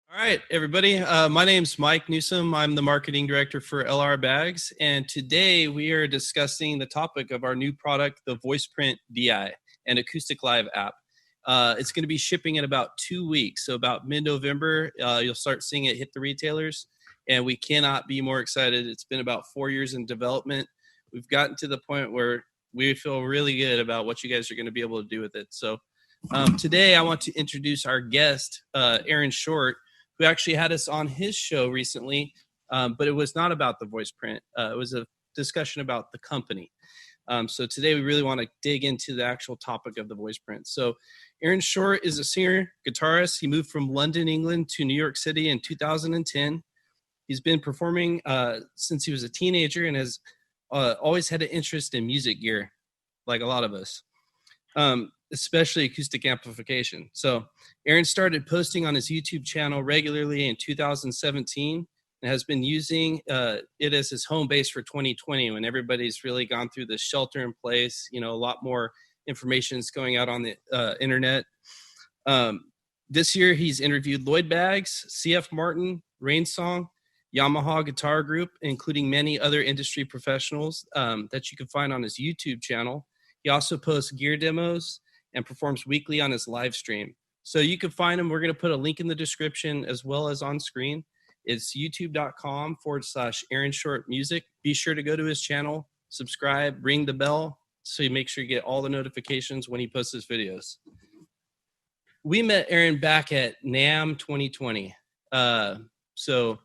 All right, everybody. My name's Mike Newsom. I'm the marketing director for Lloyd Baggs, and today we are discussing the topic of our new product, the Voiceprint DI and AcousticLive app. It's going to be shipping in about 2 weeks, so about mid-November, you'll start seeing it hit the retailers, and we cannot be more excited. It's been about 4 years in development. We've gotten to the point where we feel really good about what you guys are going to be able to do with it. So today I want to introduce our guest, Aaron Short, who actually had us on his show recently, but it was not about the voice print. It was a discussion about the company. So today we really want to dig into the actual topic of the voice print. So Aaron Short is a singer, guitarist. He moved from London, England to New York City in 2010. He's been performing since he was a teenager and has always had an interest in music gear, like a lot of us. Especially acoustic amplification. So Aaron started posting on his YouTube channel regularly in 2017 and has been using it as his home base for 2020 when everybody's really gone through the shelter in place. You know, a lot more information is going out on the internet. This year he's interviewed Lloyd Baggs, CF Martin, Rainsong, Yamaha Guitar Group, including many other industry professionals that you can find on his YouTube channel. He also posts gear demos and performs weekly on his live stream. So you can find him. We're going to put a link in the description as well as on screen. It's youtube.com/Aaron Short Music. Be sure to go to his channel, subscribe, ring the bell, so you make sure you get all the notifications when he posts his videos. We met Aaron back at NAMM 2020. So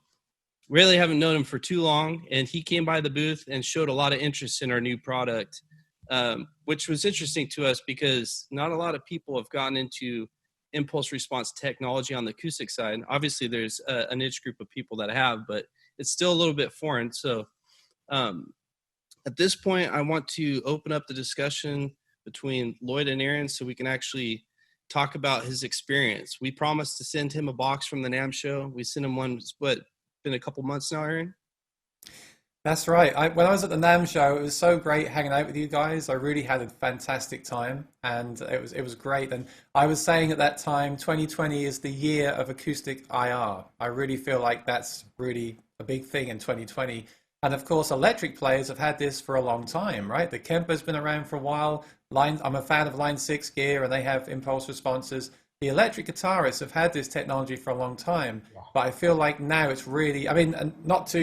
really haven't known him for too long, and he came by the booth and showed a lot of interest in our new product. Which was interesting to us because not a lot of people have gotten into impulse response technology on the acoustic side. Obviously, there's a niche group of people that have, but it's still a little bit foreign. So at this point, I want to open up the discussion between Lloyd and Aaron so we can actually talk about his experience. We promised to send him a box from the NAMM show. We sent him one, been a couple months now, Aaron? That's right. When I was at the NAMM show, it was so great hanging out with you guys. I really had a fantastic time, and it was great. And I was saying at that time, 2020 is the year of acoustic IR. I really feel like that's really a big thing in 2020. And of course, electric players have had this for a long time, right? The Kemper's been around for a while. I'm a fan of Line 6 gear, and they have impulse responses. The electric guitarists have had this technology for a long time, but I feel like now it's really, I mean, and not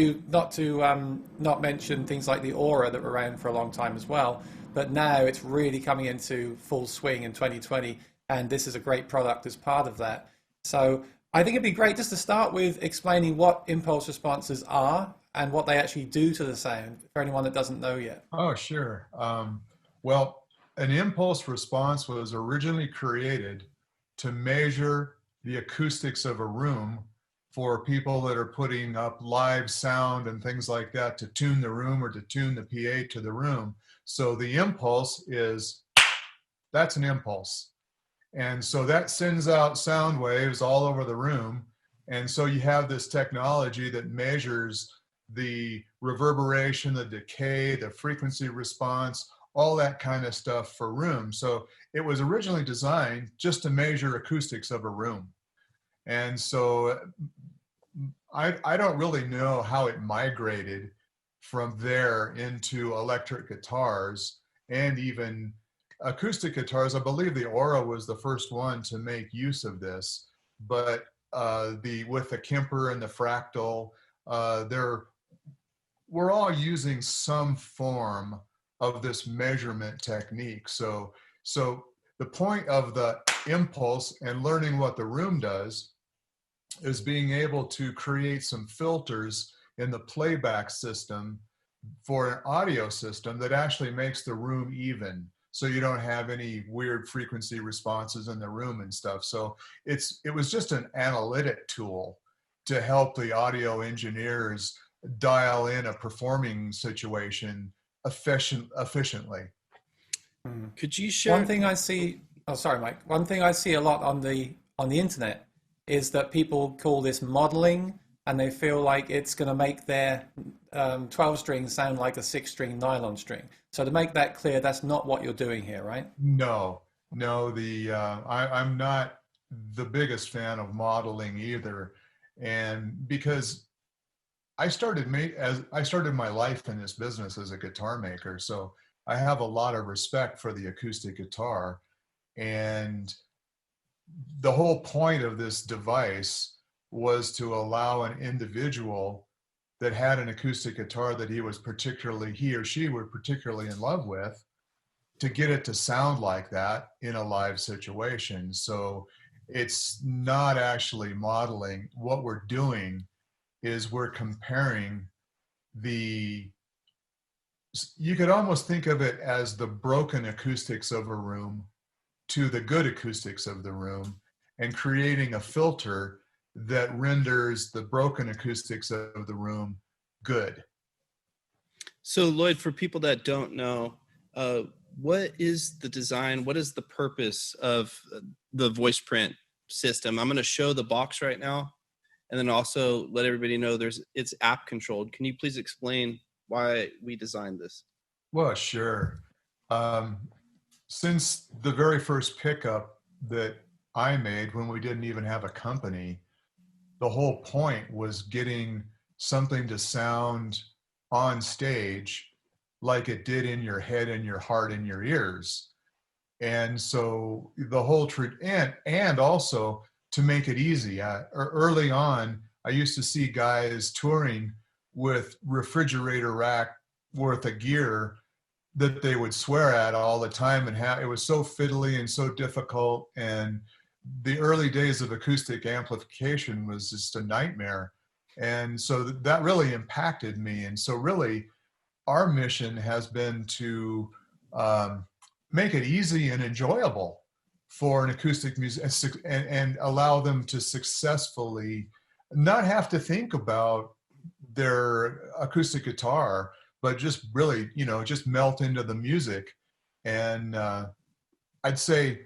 mention things like the Aura that were around for a long time as well, but now it's really coming into full swing in 2020, and this is a great product as part of that. So I think it'd be great just to start with explaining what impulse responses are and what they actually do to the sound for anyone that doesn't know yet. Oh, sure. Well, an impulse response was originally created to measure the acoustics of a room for people that are putting up live sound and things like that to tune the room or to tune the PA to the room. So the impulse that's an impulse. And so that sends out sound waves all over the room. And so you have this technology that measures the reverberation, the decay, the frequency response, all that kind of stuff for room. So it was originally designed just to measure acoustics of a room. And so I don't really know how it migrated from there into electric guitars and even acoustic guitars. I believe the Aura was the first one to make use of this, but with the Kemper and the Fractal, we're all using some form of this measurement technique. So the point of the impulse and learning what the room does is being able to create some filters in the playback system for an audio system that actually makes the room even, so you don't have any weird frequency responses in the room and stuff. So it was just an analytic tool to help the audio engineers dial in a performing situation efficiently. Could you share? One thing I see, oh sorry Mike, one thing I see a lot on the internet is that people call this modeling, and they feel like it's going to make their 12 string sound like a 6-string nylon string. So to make that clear, that's not what you're doing here, right? No, I'm not the biggest fan of modeling either. And because I started my life in this business as a guitar maker, so I have a lot of respect for the acoustic guitar. And the whole point of this device was to allow an individual that had an acoustic guitar that he or she were particularly in love with, to get it to sound like that in a live situation. So it's not actually modeling. What we're doing is we're comparing you could almost think of it as the broken acoustics of a room to the good acoustics of the room, and creating a filter that renders the broken acoustics of the room good. So Lloyd, for people that don't know, what is the design? What is the purpose of the Voiceprint system? I'm going to show the box right now, and then also let everybody know it's app controlled. Can you please explain why we designed this? Well, sure. Since the very first pickup that I made when we didn't even have a company, the whole point was getting something to sound on stage like it did in your head and your heart and your ears. And so the whole and also to make it easy. Early on, I used to see guys touring with refrigerator rack worth of gear that they would swear at all the time, and it was so fiddly and so difficult. And the early days of acoustic amplification was just a nightmare. And so that really impacted me. And so really our mission has been to make it easy and enjoyable for an acoustic music, and allow them to successfully not have to think about their acoustic guitar, but just really, just melt into the music. And I'd say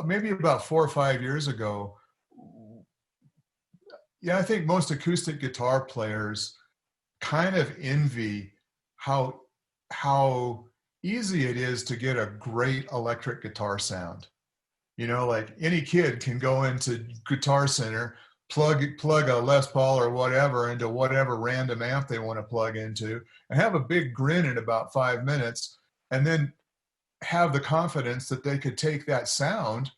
maybe about 4 or 5 years ago, I think most acoustic guitar players kind of envy how easy it is to get a great electric guitar sound. Like any kid can go into Guitar Center, plug a Les Paul or whatever into whatever random amp they want to plug into, and have a big grin in about 5 minutes, and then have the confidence that they could take that sound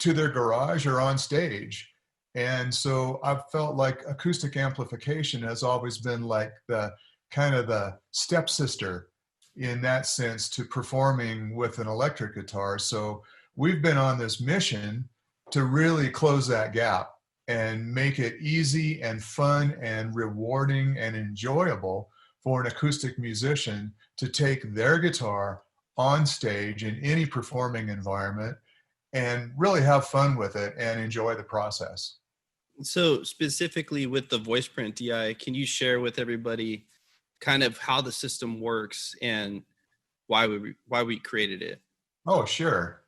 to their garage or on stage. And so I've felt like acoustic amplification has always been like the kind of the stepsister in that sense to performing with an electric guitar. So we've been on this mission to really close that gap and make it easy and fun and rewarding and enjoyable for an acoustic musician to take their guitar on stage in any performing environment and really have fun with it and enjoy the process. So specifically with the Voiceprint DI, can you share with everybody kind of how the system works and why we created it? Oh, sure.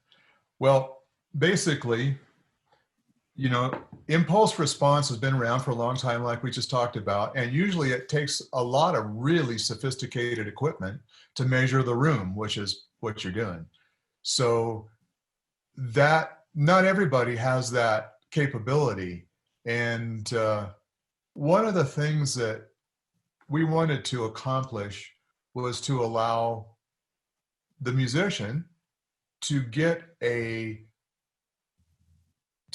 Well, basically, impulse response has been around for a long time, like we just talked about, and usually it takes a lot of really sophisticated equipment to measure the room, which is what you're doing. So that not everybody has that capability. And one of the things that we wanted to accomplish was to allow the musician to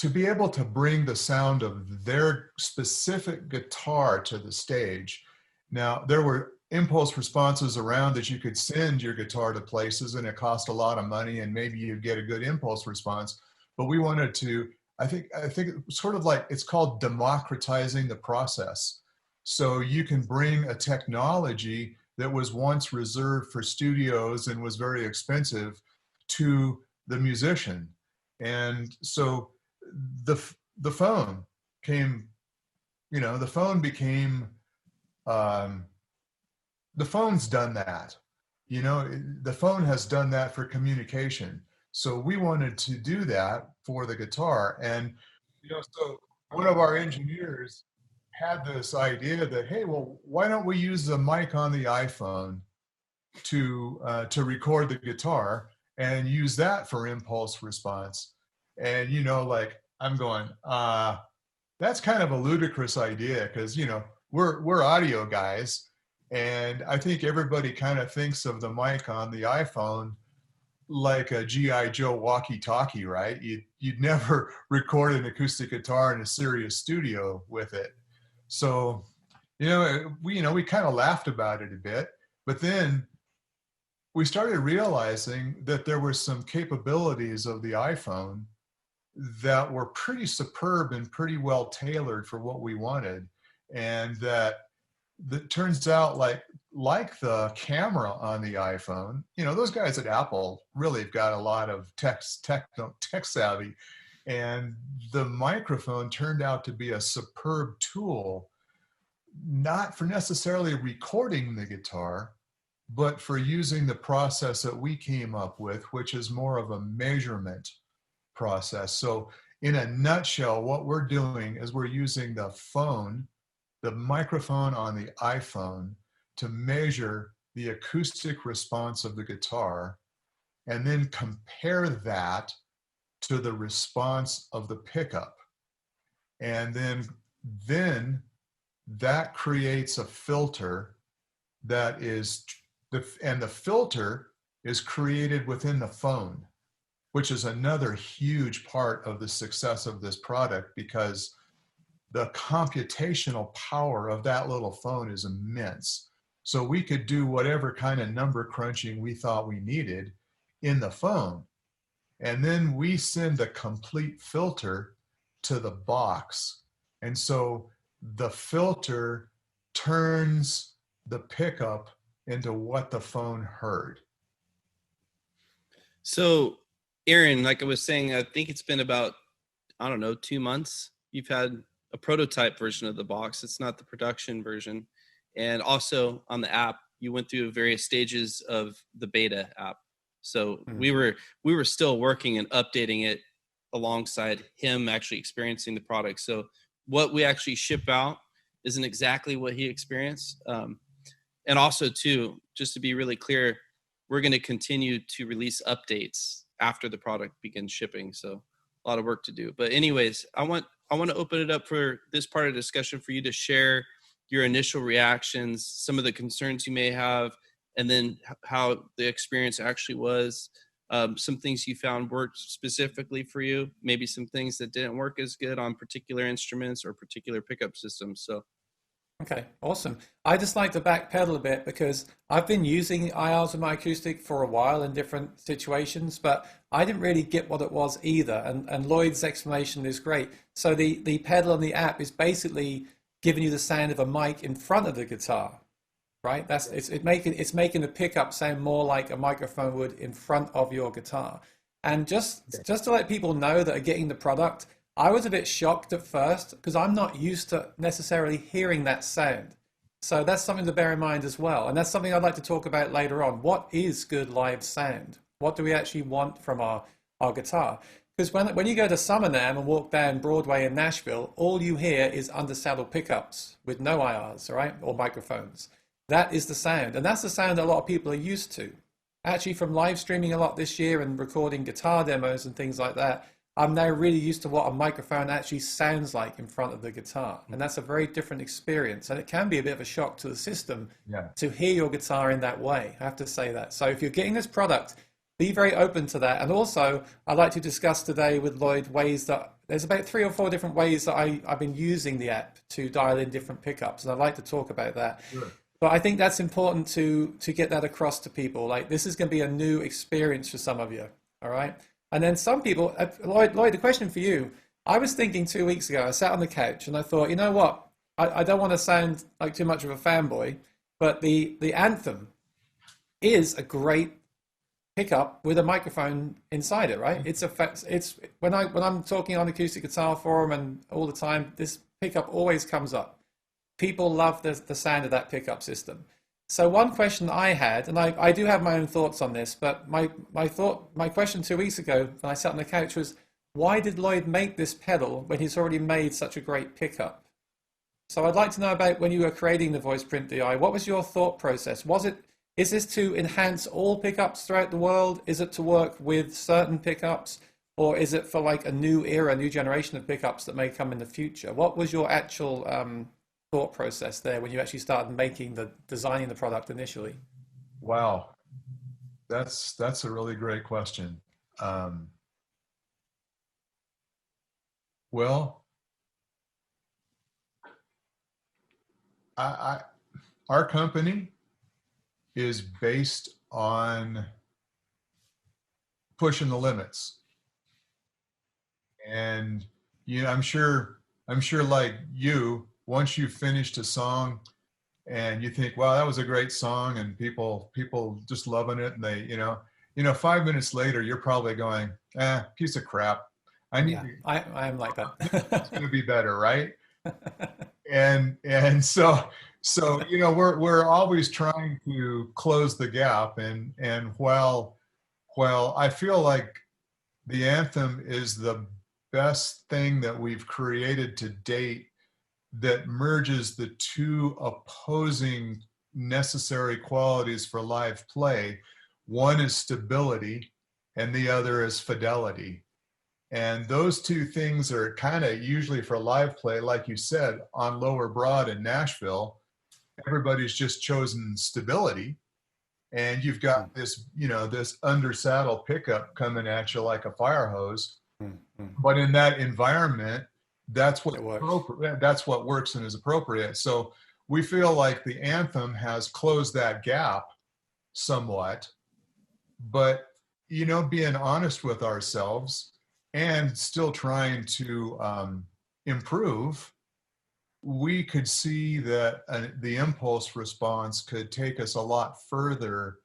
be able to bring the sound of their specific guitar to the stage. Now, there were impulse responses around that you could send your guitar to places, and it cost a lot of money, and maybe you'd get a good impulse response. But we wanted to, I think it's sort of like, it's called democratizing the process. So you can bring a technology that was once reserved for studios and was very expensive to the musician. And so the phone came, the phone became, the phone's done that. The phone has done that for communication. So we wanted to do that for the guitar. And, so one of our engineers had this idea that, hey, well, why don't we use the mic on the iPhone to record the guitar and use that for impulse response? And, like, I'm going, that's kind of a ludicrous idea because, we're audio guys. And I think everybody kind of thinks of the mic on the iPhone like a G.I. Joe walkie-talkie, right? You'd never record an acoustic guitar in a serious studio with it. So, we kind of laughed about it a bit, but then we started realizing that there were some capabilities of the iPhone that were pretty superb and pretty well tailored for what we wanted. And that turns out like the camera on the iPhone, those guys at Apple really have got a lot of tech savvy. And the microphone turned out to be a superb tool, not for necessarily recording the guitar, but for using the process that we came up with, which is more of a measurement process. So in a nutshell, what we're doing is we're using the microphone on the iPhone to measure the acoustic response of the guitar and then compare that to the response of the pickup. And then that creates a filter that is, and the filter is created within the phone, which is another huge part of the success of this product, because the computational power of that little phone is immense. So we could do whatever kind of number crunching we thought we needed in the phone. And then we send a complete filter to the box. And so the filter turns the pickup into what the phone heard. So, Aaron, like I was saying, I think it's been about, 2 months. You've had a prototype version of the box. It's not the production version. And also on the app, you went through various stages of the beta app. So we were still working and updating it alongside him actually experiencing the product. So what we actually ship out isn't exactly what he experienced. And also too, just to be really clear, we're going to continue to release updates after the product begins shipping. So a lot of work to do. But anyways, I want to open it up for this part of the discussion for you to share your initial reactions, some of the concerns you may have, and then how the experience actually was. Some things you found worked specifically for you, maybe some things that didn't work as good on particular instruments or particular pickup systems. So. Okay, awesome. I just like to backpedal a bit because I've been using IRs with my acoustic for a while in different situations, but I didn't really get what it was either. And Lloyd's explanation is great. So the pedal on the app is basically giving you the sound of a mic in front of the guitar, right? It's making the pickup sound more like a microphone would in front of your guitar. And just to let people know that are getting the product, I was a bit shocked at first because I'm not used to necessarily hearing that sound. So that's something to bear in mind as well. And that's something I'd like to talk about later on. What is good live sound? What do we actually want from our guitar? Because when you go to Summer NAMM and walk down Broadway in Nashville, all you hear is undersaddle pickups with no IRs, right? Or microphones. That is the sound. And that's the sound that a lot of people are used to. Actually, from live streaming a lot this year and recording guitar demos and things like that, I'm now really used to what a microphone actually sounds like in front of the guitar. And that's a very different experience. And it can be a bit of a shock to the system to hear your guitar in that way. I have to say that. So if you're getting this product, be very open to that. And also, I'd like to discuss today with Lloyd ways that there's about 3 or 4 different ways that I've been using the app to dial in different pickups. And I'd like to talk about that. Sure. But I think that's important to get that across to people. Like, this is going to be a new experience for some of you. All right. And then some people, Lloyd, the question for you, I was thinking 2 weeks ago, I sat on the couch and I thought, you know what? I don't want to sound like too much of a fanboy, but the Anthem is a great pickup with a microphone inside it, right? It's when I'm talking on Acoustic Guitar Forum and all the time, this pickup always comes up. People love the sound of that pickup system. So one question I had, and I do have my own thoughts on this, but my question 2 weeks ago when I sat on the couch was, why did Lloyd make this pedal when he's already made such a great pickup? So I'd like to know about when you were creating the Voiceprint DI, what was your thought process? Is this to enhance all pickups throughout the world? Is it to work with certain pickups? or is it for like a new era, new generation of pickups that may come in the future? What was your actual thought process there when you actually started designing the product initially? Wow, that's a really great question. Well, our company is based on pushing the limits, and I'm sure like you, once you've finished a song and you think, wow, that was a great song, and people just loving it, and they 5 minutes later you're probably going, piece of crap. I am like that. It's going to be better, right? and so we're always trying to close the gap, and while I feel like the Anthem is the best thing that we've created to date that merges the two opposing necessary qualities for live play. One is stability and the other is fidelity. And those two things are kind of usually for live play, like you said, on Lower Broad in Nashville, everybody's just chosen stability. And you've got this, this under saddle pickup coming at you like a fire hose. But in that environment, that's what works and is appropriate. So we feel like the Anthem has closed that gap somewhat, but being honest with ourselves and still trying to improve, we could see that the impulse response could take us a lot further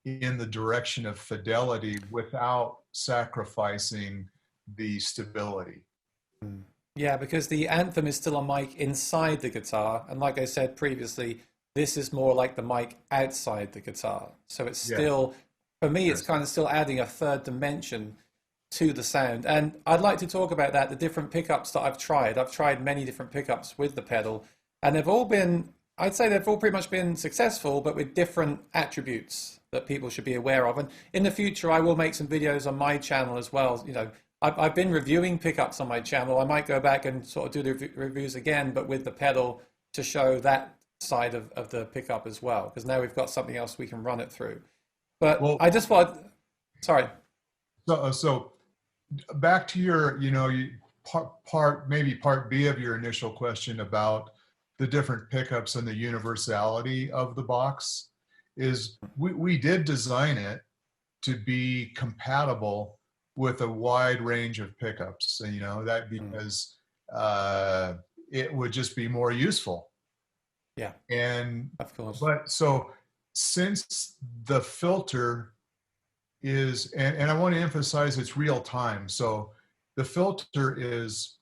in the direction of fidelity without sacrificing the stability. Yeah, because the Anthem is still a mic inside the guitar, and like I said previously, this is more like the mic outside the guitar. So it's still, for me, it's kind of still adding a third dimension to the sound. And I'd like to talk about that, the different pickups that I've tried. I've tried many different pickups with the pedal, and they've all been, I'd say they've all pretty much been successful, but with different attributes that people should be aware of. And in the future, I will make some videos on my channel as well. I've been reviewing pickups on my channel. I might go back and sort of do the reviews again, but with the pedal to show that side of the pickup as well, because now we've got something else we can run it through. But I just thought, sorry. So back to your, part B of your initial question about the different pickups and the universality of the box is we did design it to be compatible with a wide range of pickups, and that because it would just be more useful. Yeah, and of course. But so since the filter is, and I want to emphasize it's real time. So the filter is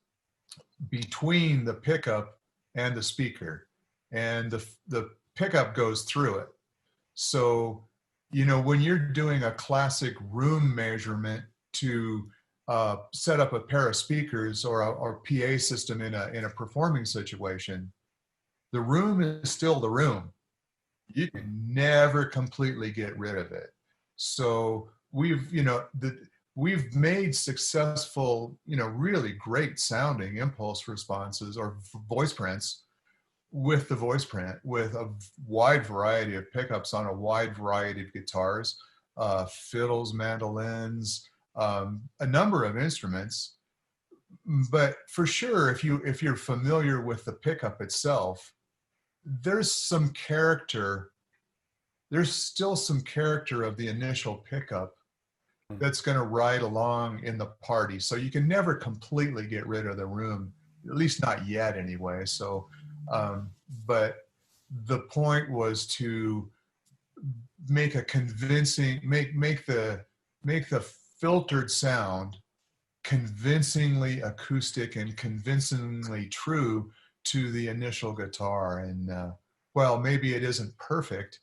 between the pickup and the speaker, and the pickup goes through it. So when you're doing a classic room measurement to set up a pair of speakers or a PA system in a performing situation, the room is still the room. You can never completely get rid of it. So we've made successful, really great sounding impulse responses or voice prints with the voice print, with a wide variety of pickups on a wide variety of guitars, fiddles, mandolins, a number of instruments. But for sure, if you're familiar with the pickup itself, there's still some character of the initial pickup that's going to ride along in the party. So you can never completely get rid of the room, at least not yet anyway. So, but the point was to make a convincing, make the filtered sound convincingly acoustic and convincingly true to the initial guitar. And well, maybe it isn't perfect.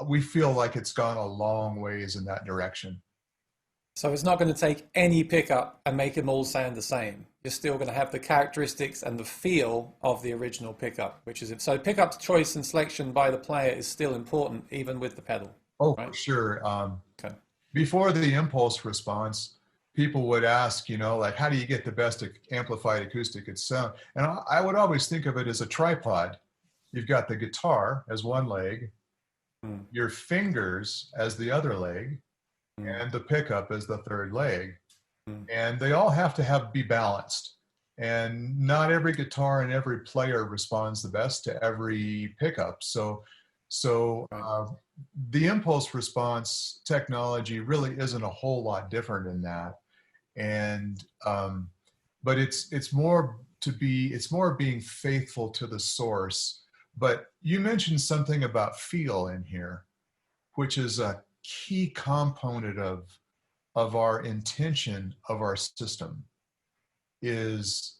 We feel like it's gone a long ways in that direction. So it's not going to take any pickup and make them all sound the same. You're still going to have the characteristics and the feel of the original pickup, which is it. So pickup choice and selection by the player is still important, even with the pedal. Oh, right? For sure. Okay. Before the impulse response, people would ask, you know, like, how do you get the best amplified acoustic sound? And I would always think of it as a tripod. You've got the guitar as one leg, your fingers as the other leg, and the pickup as the third leg. And they all have to be balanced. And not every guitar and every player responds the best to every pickup. So the impulse response technology really isn't a whole lot different in that. And but it's more being faithful to the source. But you mentioned something about feel in here, which is a key component of our intention of our system. Is,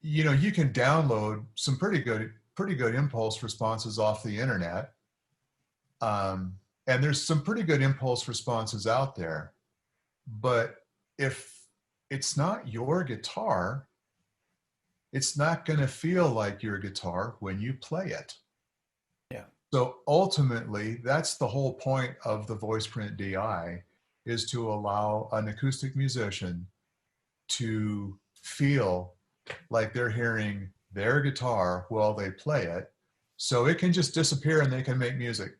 you know, you can download some pretty good impulse responses off the internet, and there's some pretty good impulse responses out there. But if it's not your guitar, it's not going to feel like your guitar when you play it. Yeah. So ultimately, that's the whole point of the Voiceprint DI, is to allow an acoustic musician to feel like they're hearing their guitar while they play it, so it can just disappear and they can make music.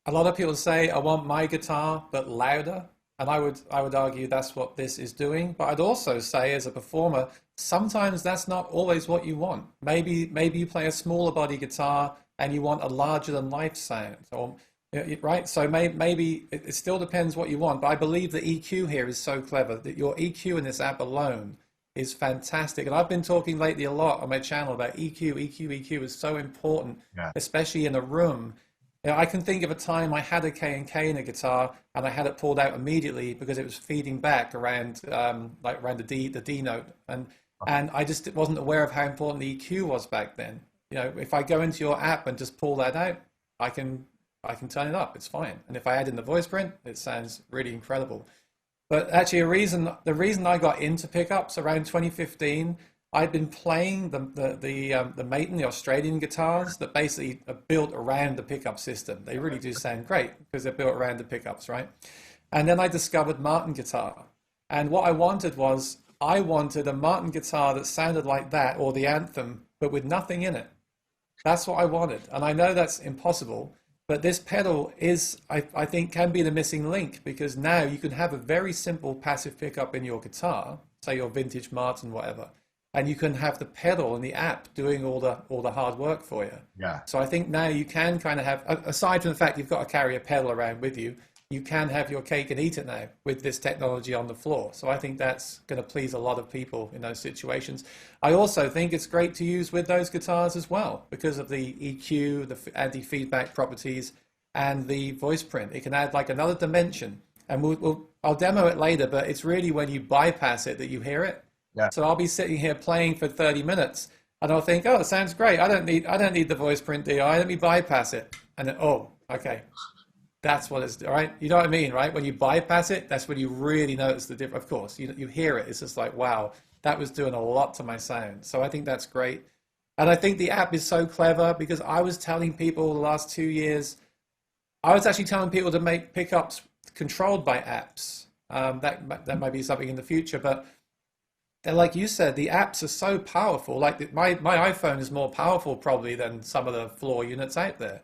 A lot of people say, I want my guitar but louder, and I would argue that's what this is doing. But I'd also say, as a performer, sometimes that's not always what you want. Maybe you play a smaller body guitar and you want a larger than life sound, or right? So maybe it still depends what you want. But I believe the EQ here is so clever that your EQ in this app alone is fantastic. And I've been talking lately a lot on my channel about EQ is so important, especially in a room. You know, I can think of a time I had a K&K in a guitar and I had it pulled out immediately because it was feeding back around around the D note, and I just wasn't aware of how important the EQ was back then. You know, if I go into your app and just pull that out, I can turn it up. It's fine. And if I add in the Voiceprint, it sounds really incredible. But actually, the reason I got into pickups around 2015, I'd been playing the Maton, the Australian guitars that basically are built around the pickup system. They really do sound great because they're built around the pickups, right? And then I discovered Martin guitar. And what I wanted was, I wanted a Martin guitar that sounded like that, or the Anthem, but with nothing in it. That's what I wanted. And I know that's impossible. But this pedal is, I think, can be the missing link, because now you can have a very simple passive pickup in your guitar, say your vintage Martin, whatever, and you can have the pedal and the app doing all the hard work for you. Yeah. So I think now you can kind of have, aside from the fact you've got to carry a pedal around with you, you can have your cake and eat it now with this technology on the floor. So I think that's going to please a lot of people in those situations. I also think it's great to use with those guitars as well, because of the EQ, the anti-feedback properties, and the voice print. It can add like another dimension. And I'll demo it later, but it's really when you bypass it that you hear it. Yeah. So I'll be sitting here playing for 30 minutes and I'll think, oh, it sounds great. I don't need the Voiceprint DI. Let me bypass it. And then, oh, okay. That's what it's, all right? You know what I mean, right? When you bypass it, that's when you really notice the difference. Of course, you hear it. It's just like, wow, that was doing a lot to my sound. So I think that's great. And I think the app is so clever, because I was telling people the last 2 years, I was actually telling people to make pickups controlled by apps. That might be something in the future, but like you said, the apps are so powerful. Like my iPhone is more powerful probably than some of the floor units out there.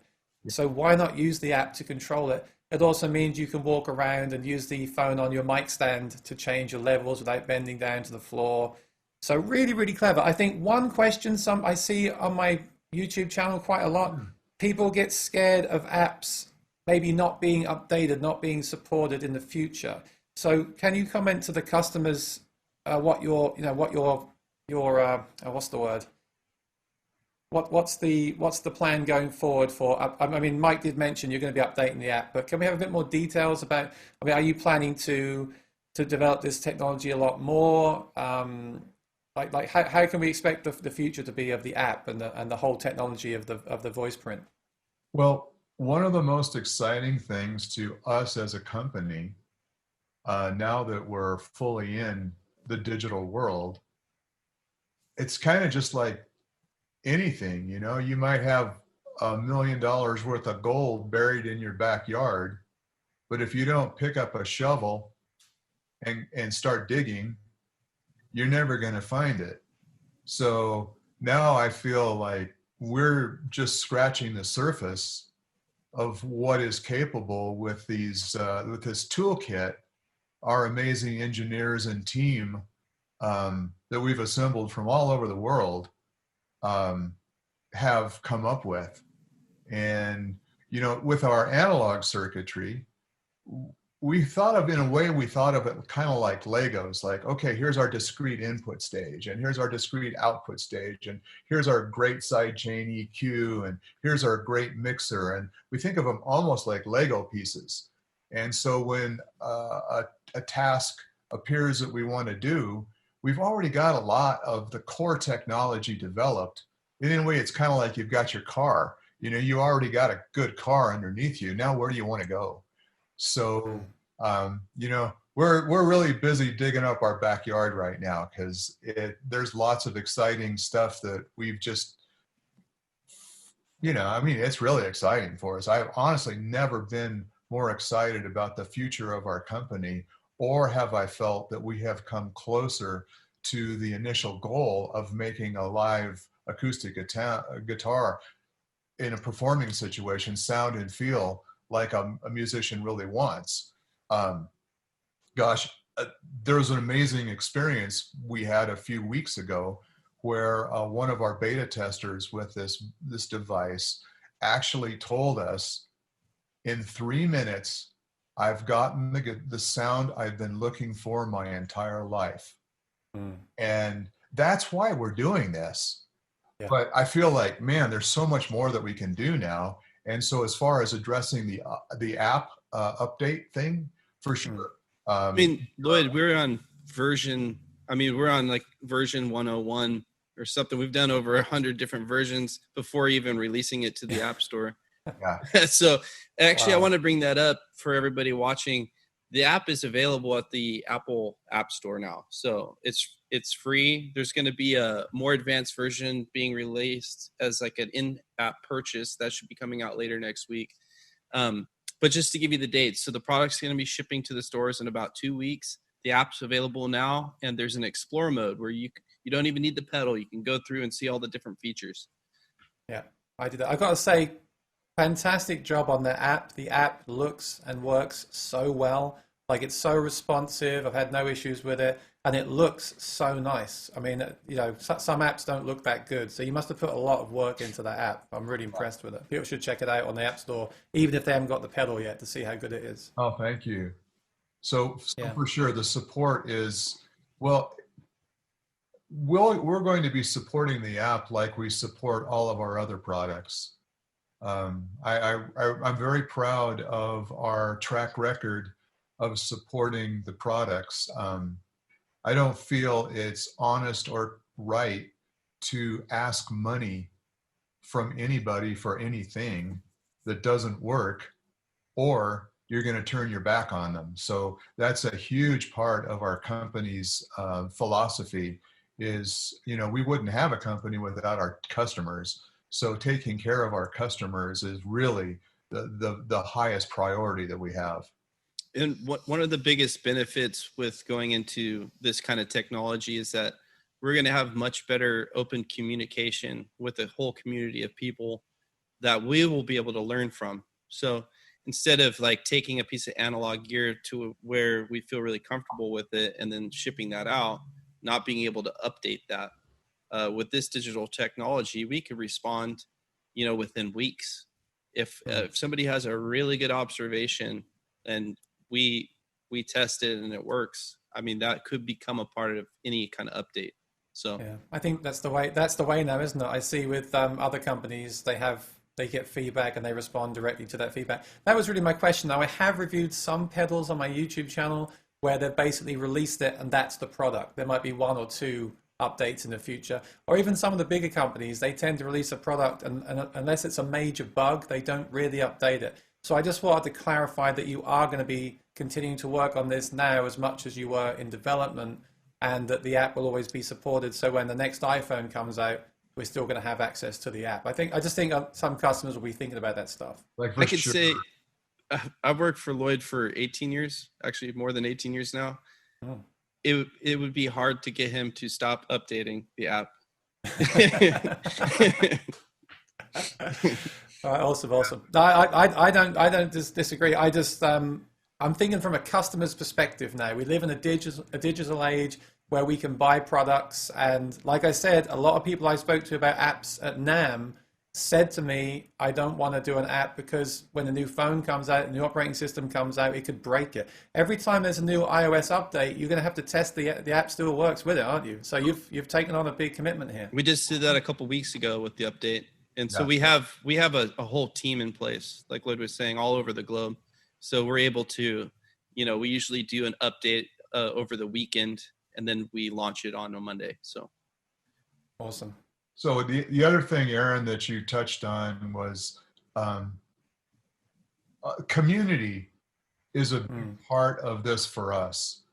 So why not use the app to control it? It also means you can walk around and use the phone on your mic stand to change your levels without bending down to the floor. So really, really clever. I think one question I see on my YouTube channel quite a lot, people get scared of apps maybe not being updated, not being supported in the future. So can you comment to the customers what's the plan going forward for? I mean, Mike did mention you're going to be updating the app, but can we have a bit more details about? I mean, are you planning to develop this technology a lot more? Like how can we expect the future to be of the app and the whole technology of the voice print? Well, one of the most exciting things to us as a company, now that we're fully in the digital world, it's kind of just like anything, you know. You might have $1 million worth of gold buried in your backyard, but if you don't pick up a shovel and start digging, you're never going to find it. So now I feel like we're just scratching the surface of what is capable with with this toolkit. Our amazing engineers and team that we've assembled from all over the world have come up with. And, you know, with our analog circuitry, we thought of it kind of like Legos, like, okay, here's our discrete input stage, and here's our discrete output stage, and here's our great sidechain EQ, and here's our great mixer. And we think of them almost like Lego pieces. And so when a task appears that we want to do, we've already got a lot of the core technology developed. And in a way, it's kind of like you've got your car. You know, you already got a good car underneath you. Now, where do you want to go? So, you know, we're really busy digging up our backyard right now, because there's lots of exciting stuff that we've just, you know, I mean, it's really exciting for us. I've honestly never been more excited about the future of our company, or have I felt that we have come closer to the initial goal of making a live acoustic guitar in a performing situation sound and feel like a musician really wants. There was an amazing experience we had a few weeks ago where one of our beta testers with this device actually told us, in 3 minutes, I've gotten the sound I've been looking for my entire life. And that's why we're doing this. Yeah. But I feel like, man, there's so much more that we can do now. And so as far as addressing the app update thing, for sure. I mean, Lloyd, we're on version 101 or something. We've done over 100 different versions before even releasing it to the App Store. Yeah. So actually, wow. I want to bring that up for everybody watching. The app is available at the Apple App Store now. So it's free. There's going to be a more advanced version being released as like an in-app purchase. That should be coming out later next week. But just to give you the dates, so the product's going to be shipping to the stores in about 2 weeks. The app's available now, and there's an explore mode where you don't even need the pedal. You can go through and see all the different features. Yeah, I did that. I've got to say, fantastic job on the app. The app looks and works so well. Like, it's so responsive. I've had no issues with it, and it looks so nice. I mean, you know, some apps don't look that good, so you must have put a lot of work into that app. I'm really impressed with it. People should check it out on the App Store, even if they haven't got the pedal yet, to see how good it is. Oh, thank you. So yeah. For sure, the support is, well, we're going to be supporting the app like we support all of our other products. I'm very proud of our track record of supporting the products. I don't feel it's honest or right to ask money from anybody for anything that doesn't work, or you're going to turn your back on them. So that's a huge part of our company's philosophy is, you know, we wouldn't have a company without our customers. So taking care of our customers is really the highest priority that we have. And one of the biggest benefits with going into this kind of technology is that we're going to have much better open communication with a whole community of people that we will be able to learn from. So instead of like taking a piece of analog gear to where we feel really comfortable with it and then shipping that out, not being able to update that, with this digital technology, we could respond, you know, within weeks. If somebody has a really good observation and we test it and it works, I mean, that could become a part of any kind of update. So yeah, I think that's the way now, isn't it? I see with other companies, they get feedback and they respond directly to that feedback. That was really my question. Now, I have reviewed some pedals on my YouTube channel where they've basically released it and that's the product. There might be 1 or 2 updates in the future, or even some of the bigger companies, they tend to release a product and unless it's a major bug, they don't really update it. So I just wanted to clarify that you are going to be continuing to work on this now as much as you were in development, and that the app will always be supported. So when the next iPhone comes out, we're still going to have access to the app. I just think some customers will be thinking about that stuff. Like I could say, I've worked for Lloyd for 18 years, actually more than 18 years now. Oh. it would be hard to get him to stop updating the app. All right, awesome. No, I don't disagree. I just I'm thinking from a customer's perspective now. We live in a digital age where we can buy products, and like I said, a lot of people I spoke to about apps at NAMM said to me, I don't want to do an app because when a new phone comes out, a new operating system comes out, it could break it. Every time there's a new iOS update, you're going to have to test the app still works with it, aren't you? So you've taken on a big commitment here. We just did that a couple weeks ago with the update. And so we have a whole team in place, like Lloyd was saying, all over the globe. So we're able to, we usually do an update over the weekend, and then we launch it on a Monday. So awesome. So the other thing, Aaron, that you touched on was community is a big part of this for us.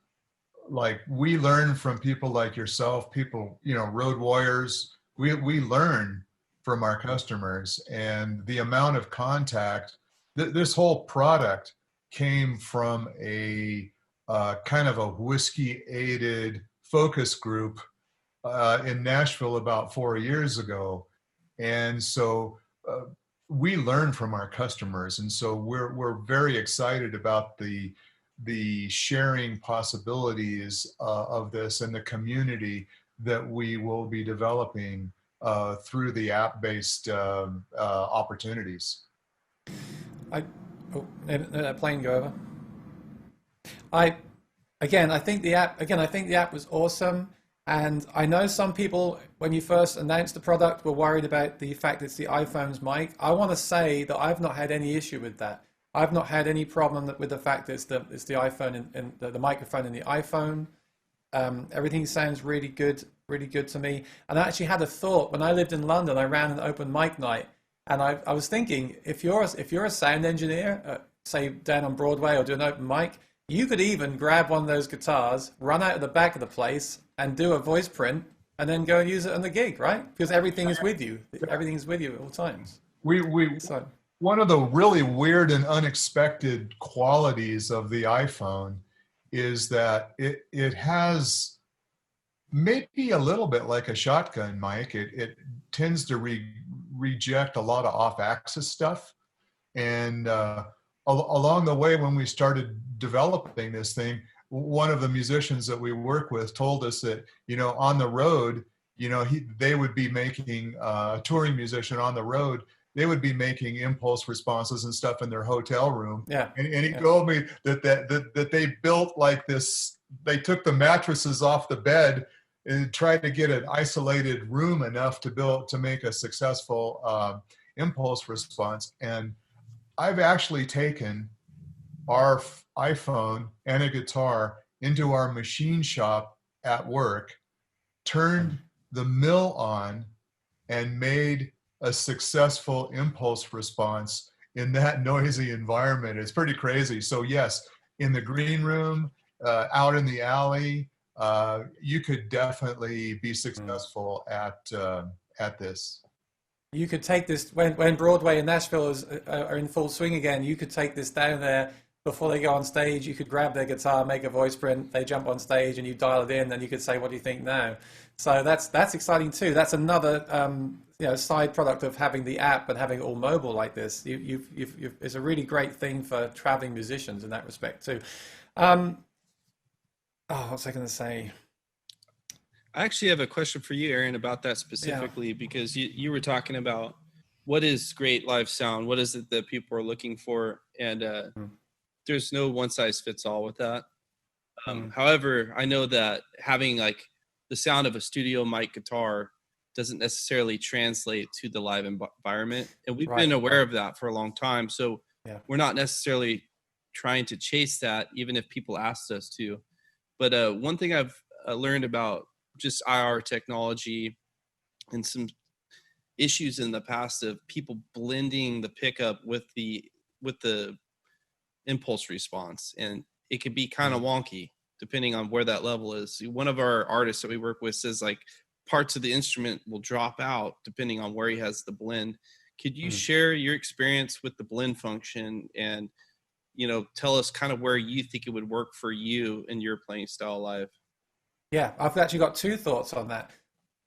Like, we learn from people like yourself, people, road warriors. We learn from our customers, and the amount of contact. This whole product came from a kind of a whiskey-aided focus group in Nashville about 4 years ago. And so we learn from our customers. And so we're very excited about the sharing possibilities of this and the community that we will be developing through the app-based opportunities. Plane go over. I think the app was awesome. And I know some people, when you first announced the product, were worried about the fact it's the iPhone's mic. I want to say that I've not had any issue with that. I've not had any problem with the fact that it's the iPhone and the microphone in the iPhone. Everything sounds really good to me. And I actually had a thought when I lived in London. I ran an open mic night, and I was thinking, if you're a sound engineer, say down on Broadway or do an open mic, you could even grab one of those guitars, run out of the back of the place, and do a voice print, and then go and use it on the gig, right? Because everything is with you. Everything is with you at all times. One of the really weird and unexpected qualities of the iPhone is that it has maybe a little bit like a shotgun mic. It tends to reject a lot of off-axis stuff. And along the way, when we started developing this thing, one of the musicians that we work with told us that, on the road, they would be making a touring musician on the road. They would be making impulse responses and stuff in their hotel room. Yeah. And he told me that they built like this. They took the mattresses off the bed and tried to get an isolated room enough to make a successful impulse response. And I've actually taken our iPhone and a guitar into our machine shop at work, turned the mill on, and made a successful impulse response in that noisy environment. It's pretty crazy. So yes, in the green room, out in the alley, you could definitely be successful at this. You could take this when Broadway and Nashville are in full swing again. You could take this down there before they go on stage. You could grab their guitar, make a voice print. They jump on stage, and you dial it in. And you could say, "What do you think now?" So that's exciting too. That's another side product of having the app and having it all mobile like this. It's a really great thing for traveling musicians in that respect too. What was I going to say? I actually have a question for you, Aaron, about that specifically, because you were talking about what is great live sound, what is it that people are looking for, and there's no one size fits all with that. However, I know that having like the sound of a studio mic guitar doesn't necessarily translate to the live environment, and we've been aware of that for a long time. So we're not necessarily trying to chase that, even if people asked us to. But one thing I've learned about just IR technology and some issues in the past of people blending the pickup with the impulse response, and it could be kind of wonky depending on where that level is. One of our artists that we work with says like parts of the instrument will drop out depending on where he has the blend. Could you share your experience with the blend function and tell us kind of where you think it would work for you and your playing style live. Yeah, I've actually got two thoughts on that.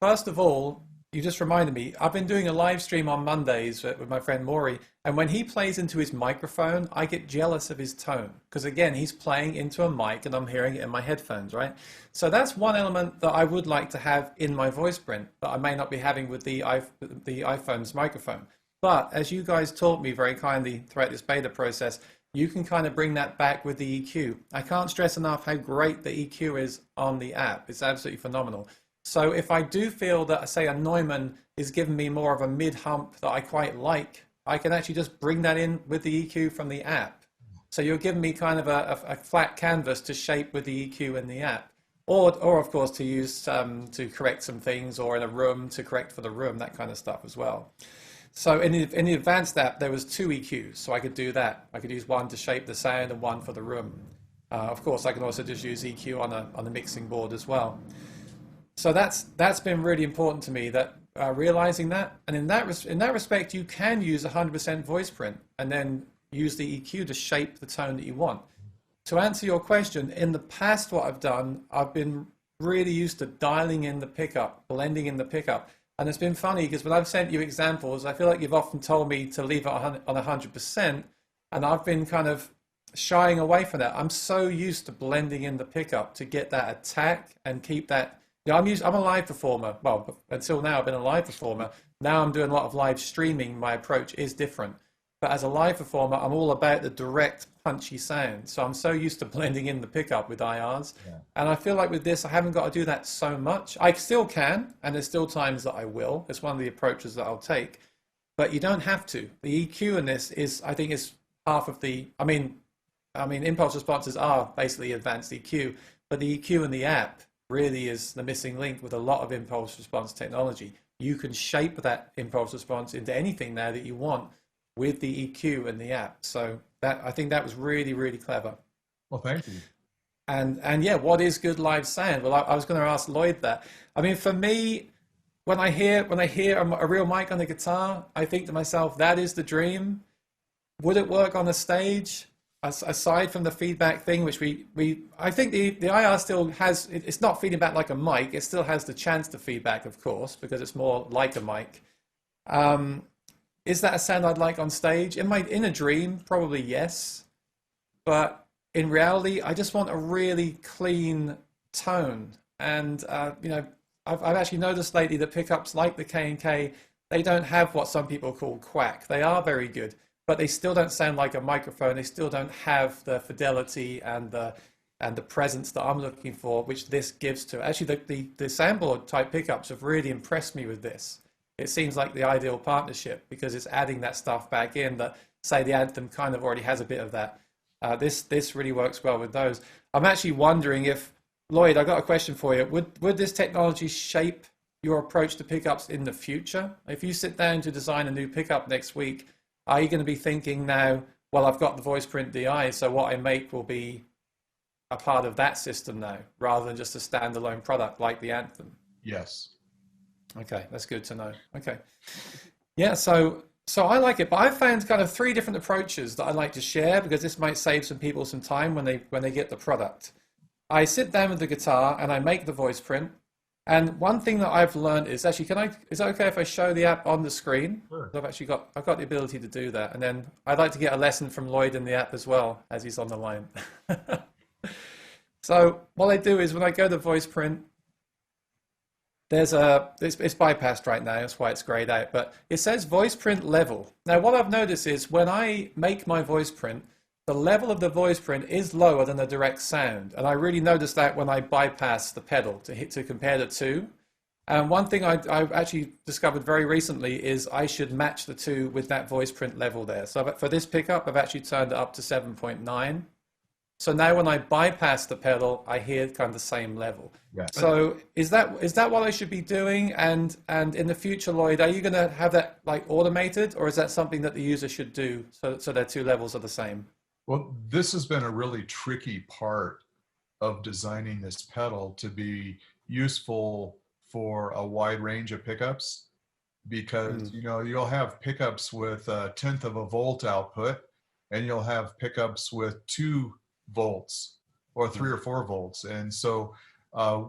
First of all, you just reminded me, I've been doing a live stream on Mondays with my friend Maury, and when he plays into his microphone, I get jealous of his tone because, again, he's playing into a mic and I'm hearing it in my headphones, right? So that's one element that I would like to have in my Voiceprint that I may not be having with the iPhone's microphone. But as you guys taught me very kindly throughout this beta process, you can kind of bring that back with the EQ. I can't stress enough how great the EQ is on the app. It's absolutely phenomenal. So if I do feel that, say, a Neumann is giving me more of a mid-hump that I quite like, I can actually just bring that in with the EQ from the app. So you're giving me kind of a flat canvas to shape with the EQ in the app. Or of course, to use to correct some things, or in a room to correct for the room, that kind of stuff as well. So in the advanced app, there was 2 EQs, so I could do that. I could use one to shape the sound and one for the room. Of course, I can also just use EQ on the mixing board as well. So that's been really important to me, that realizing that. And in that respect, you can use 100% Voiceprint and then use the EQ to shape the tone that you want. To answer your question, in the past, what I've done, I've been really used to dialing in the pickup, blending in the pickup. And it's been funny because when I've sent you examples, I feel like you've often told me to leave it on 100%, and I've been kind of shying away from that. I'm so used to blending in the pickup to get that attack and keep that. I'm a live performer. Well, until now I've been a live performer. Now I'm doing a lot of live streaming. My approach is different. But as a live performer, I'm all about the direct, punchy sound. So I'm so used to blending in the pickup with IRs. Yeah. And I feel like with this, I haven't got to do that so much. I still can, and there's still times that I will. It's one of the approaches that I'll take. But you don't have to. The EQ in this is, I think, is half of the. I mean, impulse responses are basically advanced EQ, but the EQ in the app really is the missing link with a lot of impulse response technology. You can shape that impulse response into anything now that you want with the EQ and the app. So I think that was really, really clever. Well, thank you. And yeah, what is good live sound? Well, I was going to ask Lloyd that. I mean, for me, when I hear a real mic on the guitar, I think to myself, that is the dream. Would it work on the stage? Aside from the feedback thing, which I think the IR still has, it's not feeding back like a mic. It still has the chance to feedback, of course, because it's more like a mic. Is that a sound I'd like on stage? In a dream, probably yes. But in reality, I just want a really clean tone. And I've actually noticed lately that pickups like the K&K, they don't have what some people call quack. They are very good, but they still don't sound like a microphone. They still don't have the fidelity and the presence that I'm looking for, which this gives to. Actually, the soundboard type pickups have really impressed me with this. It seems like the ideal partnership because it's adding that stuff back in that, say, the Anthem kind of already has a bit of that. This really works well with those. I'm actually wondering if, Lloyd, I've got a question for you. Would this technology shape your approach to pickups in the future? If you sit down to design a new pickup next week, are you going to be thinking now, well, I've got the Voiceprint DI, so what I make will be a part of that system now, rather than just a standalone product like the Anthem? Yes. Okay, that's good to know. Okay. Yeah, so I like it, but I've found kind of 3 different approaches that I like to share because this might save some people some time when they get the product. I sit down with the guitar and I make the Voiceprint. And one thing that I've learned is actually, is it okay if I show the app on the screen? Sure. I've got the ability to do that. And then I'd like to get a lesson from Lloyd in the app as well, as he's on the line. So what I do is when I go to Voiceprint, it's bypassed right now, that's why it's grayed out, but it says Voiceprint level. Now what I've noticed is when I make my Voiceprint, the level of the Voiceprint is lower than the direct sound. And I really noticed that when I bypass the pedal to compare the two. And one thing I've actually discovered very recently is I should match the two with that Voiceprint level there. So for this pickup, I've actually turned it up to 7.9. So now when I bypass the pedal, I hear kind of the same level. Yeah. So is that what I should be doing? And in the future, Lloyd, are you going to have that like automated, or is that something that the user should do so their 2 levels are the same? Well, this has been a really tricky part of designing this pedal to be useful for a wide range of pickups, because you'll have pickups with 1/10 of a volt output, and you'll have pickups with 2 volts or 3 or 4 volts. And so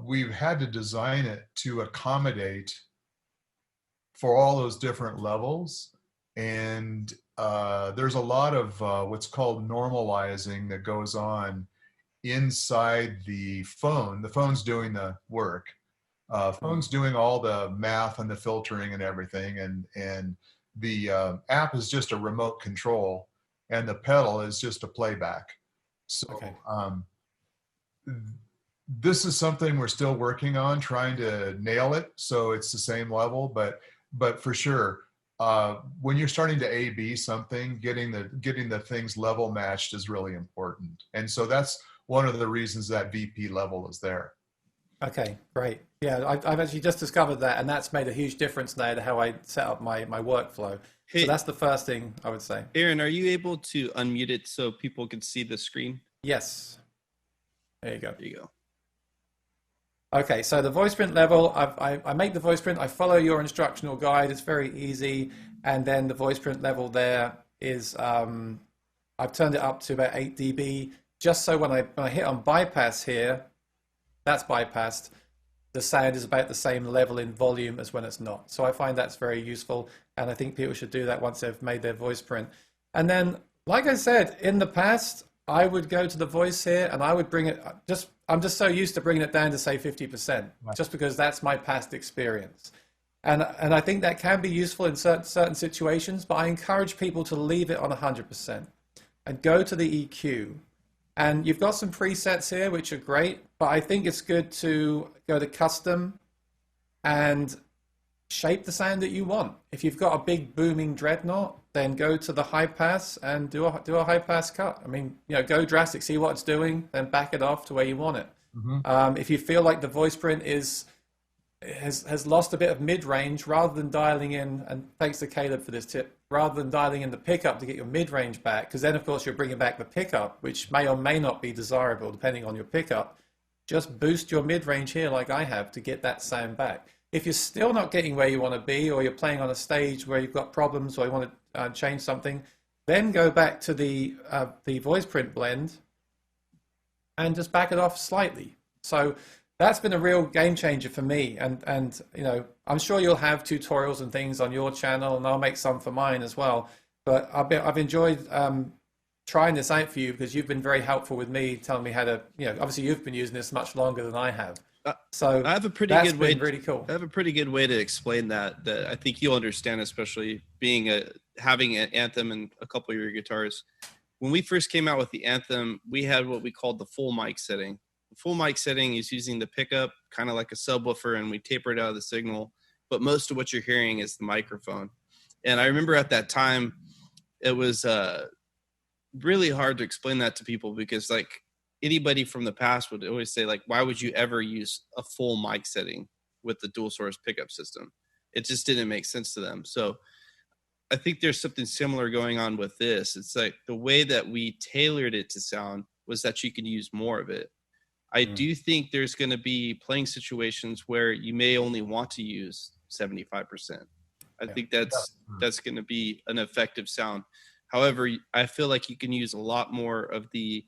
we've had to design it to accommodate for all those different levels. And there's a lot of what's called normalizing that goes on inside the phone. The phone's doing the work. Phone's doing all the math and the filtering and everything. And the app is just a remote control, and the pedal is just a playback. So Okay. This is something we're still working on, trying to nail it so it's the same level. But for sure, when you're starting to A/B something, getting the things level matched is really important. And so that's one of the reasons that VP level is there. Okay, great. Yeah, I've actually just discovered that, and that's made a huge difference now to how I set up my workflow. Hey, so that's the first thing I would say. Aaron, are you able to unmute it so people can see the screen? Yes. There you go. There you go. Okay, so the Voiceprint level, I make the Voiceprint, I follow your instructional guide, it's very easy, and then the Voiceprint level there is, I've turned it up to about 8 dB, just so when I hit on bypass here, that's bypassed, the sound is about the same level in volume as when it's not. So I find that's very useful, and I think people should do that once they've made their Voiceprint. And then, like I said, in the past, I would go to the voice here and I would bring it, I'm just so used to bringing it down to say 50%, just because that's my past experience. And I think that can be useful in certain situations, but I encourage people to leave it on 100% and go to the EQ. And you've got some presets here, which are great, but I think it's good to go to custom and shape the sound that you want. If you've got a big booming dreadnought, then go to the high pass and do a high pass cut. I mean, go drastic, see what it's doing, then back it off to where you want it. Mm-hmm. If you feel like the Voiceprint has lost a bit of mid-range, rather than dialing in, and thanks to Caleb for this tip, rather than dialing in the pickup to get your mid-range back, because then of course you're bringing back the pickup, which may or may not be desirable depending on your pickup, just boost your mid-range here like I have to get that sound back. If you're still not getting where you want to be, or you're playing on a stage where you've got problems, or you want to change something, then go back to the Voiceprint blend and just back it off slightly. So that's been a real game changer for me. And I'm sure you'll have tutorials and things on your channel, and I'll make some for mine as well. But I've enjoyed trying this out for you, because you've been very helpful with me, telling me how to, obviously you've been using this much longer than I have. So I have a pretty good way. Really cool. I have a pretty good way to explain that I think you'll understand, especially having an Anthem and a couple of your guitars. When we first came out with the Anthem, we had what we called the full mic setting. The full mic setting is using the pickup kind of like a subwoofer, and we taper it out of the signal. But most of what you're hearing is the microphone. And I remember at that time, it was really hard to explain that to people, because anybody from the past would always say, why would you ever use a full mic setting with the dual source pickup system? It just didn't make sense to them. So I think there's something similar going on with this. It's the way that we tailored it to sound was that you can use more of it. I do think there's going to be playing situations where you may only want to use 75%. I think that's going to be an effective sound. However, I feel like you can use a lot more of the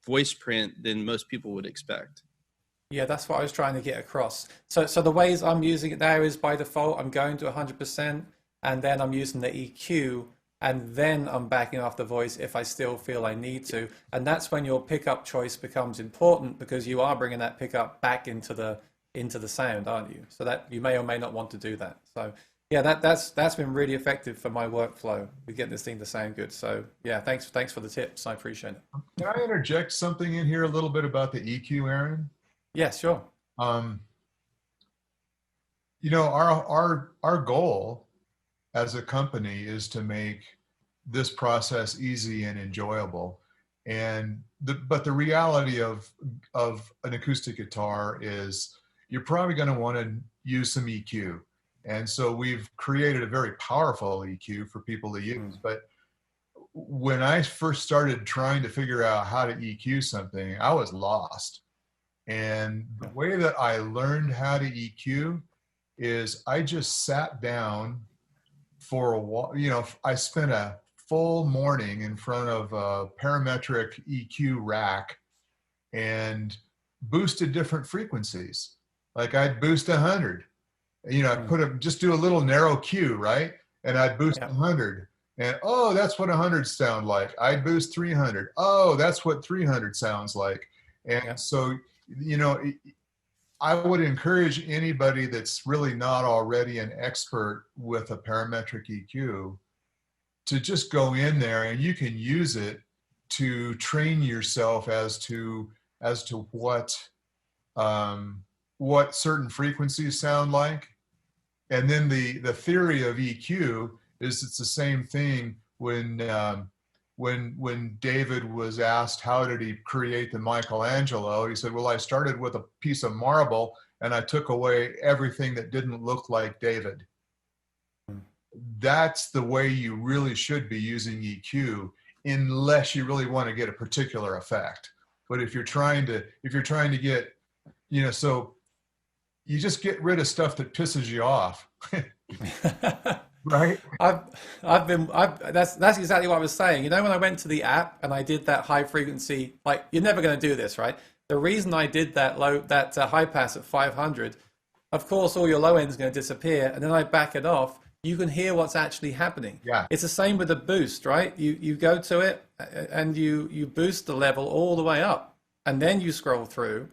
Voiceprint than most people would expect. Yeah, that's what I was trying to get across. So the ways I'm using it now is, by default, I'm going to 100%, and then I'm using the EQ, and then I'm backing off the voice if I still feel I need to. And that's when your pickup choice becomes important, because you are bringing that pickup back into the sound, aren't you? So that you may or may not want to do that. So yeah, that's been really effective for my workflow with getting this thing to sound good. So yeah, thanks for the tips. I appreciate it. Can I interject something in here a little bit about the EQ, Aaron? Yeah, sure. Our goal as a company is to make this process easy and enjoyable. But the reality of an acoustic guitar is you're probably going to want to use some EQ. And so we've created a very powerful EQ for people to use. But when I first started trying to figure out how to EQ something, I was lost. And the way that I learned how to EQ is I just sat down for a while. I spent a full morning in front of a parametric EQ rack and boosted different frequencies. Like I'd boost 100, I'd just do a little narrow Q, right? And I'd boost 100. And, oh, that's what 100 sound like. I'd boost 300. Oh, that's what 300 sounds like. And so, I would encourage anybody that's really not already an expert with a parametric EQ to just go in there, and you can use it to train yourself as to what certain frequencies sound like. And then the theory of EQ is it's the same thing when David was asked how did he create the Michelangelo, he said, well, I started with a piece of marble and I took away everything that didn't look like David. That's the way you really should be using EQ, unless you really want to get a particular effect. But if you're trying to get, so you just get rid of stuff that pisses you off. Right. That's exactly what I was saying. When I went to the app and I did that high frequency, like you're never going to do this, right? The reason I did that high pass at 500, of course, all your low end is going to disappear, and then I back it off. You can hear what's actually happening. Yeah. It's the same with the boost, right? You go to it and you boost the level all the way up, and then you scroll through,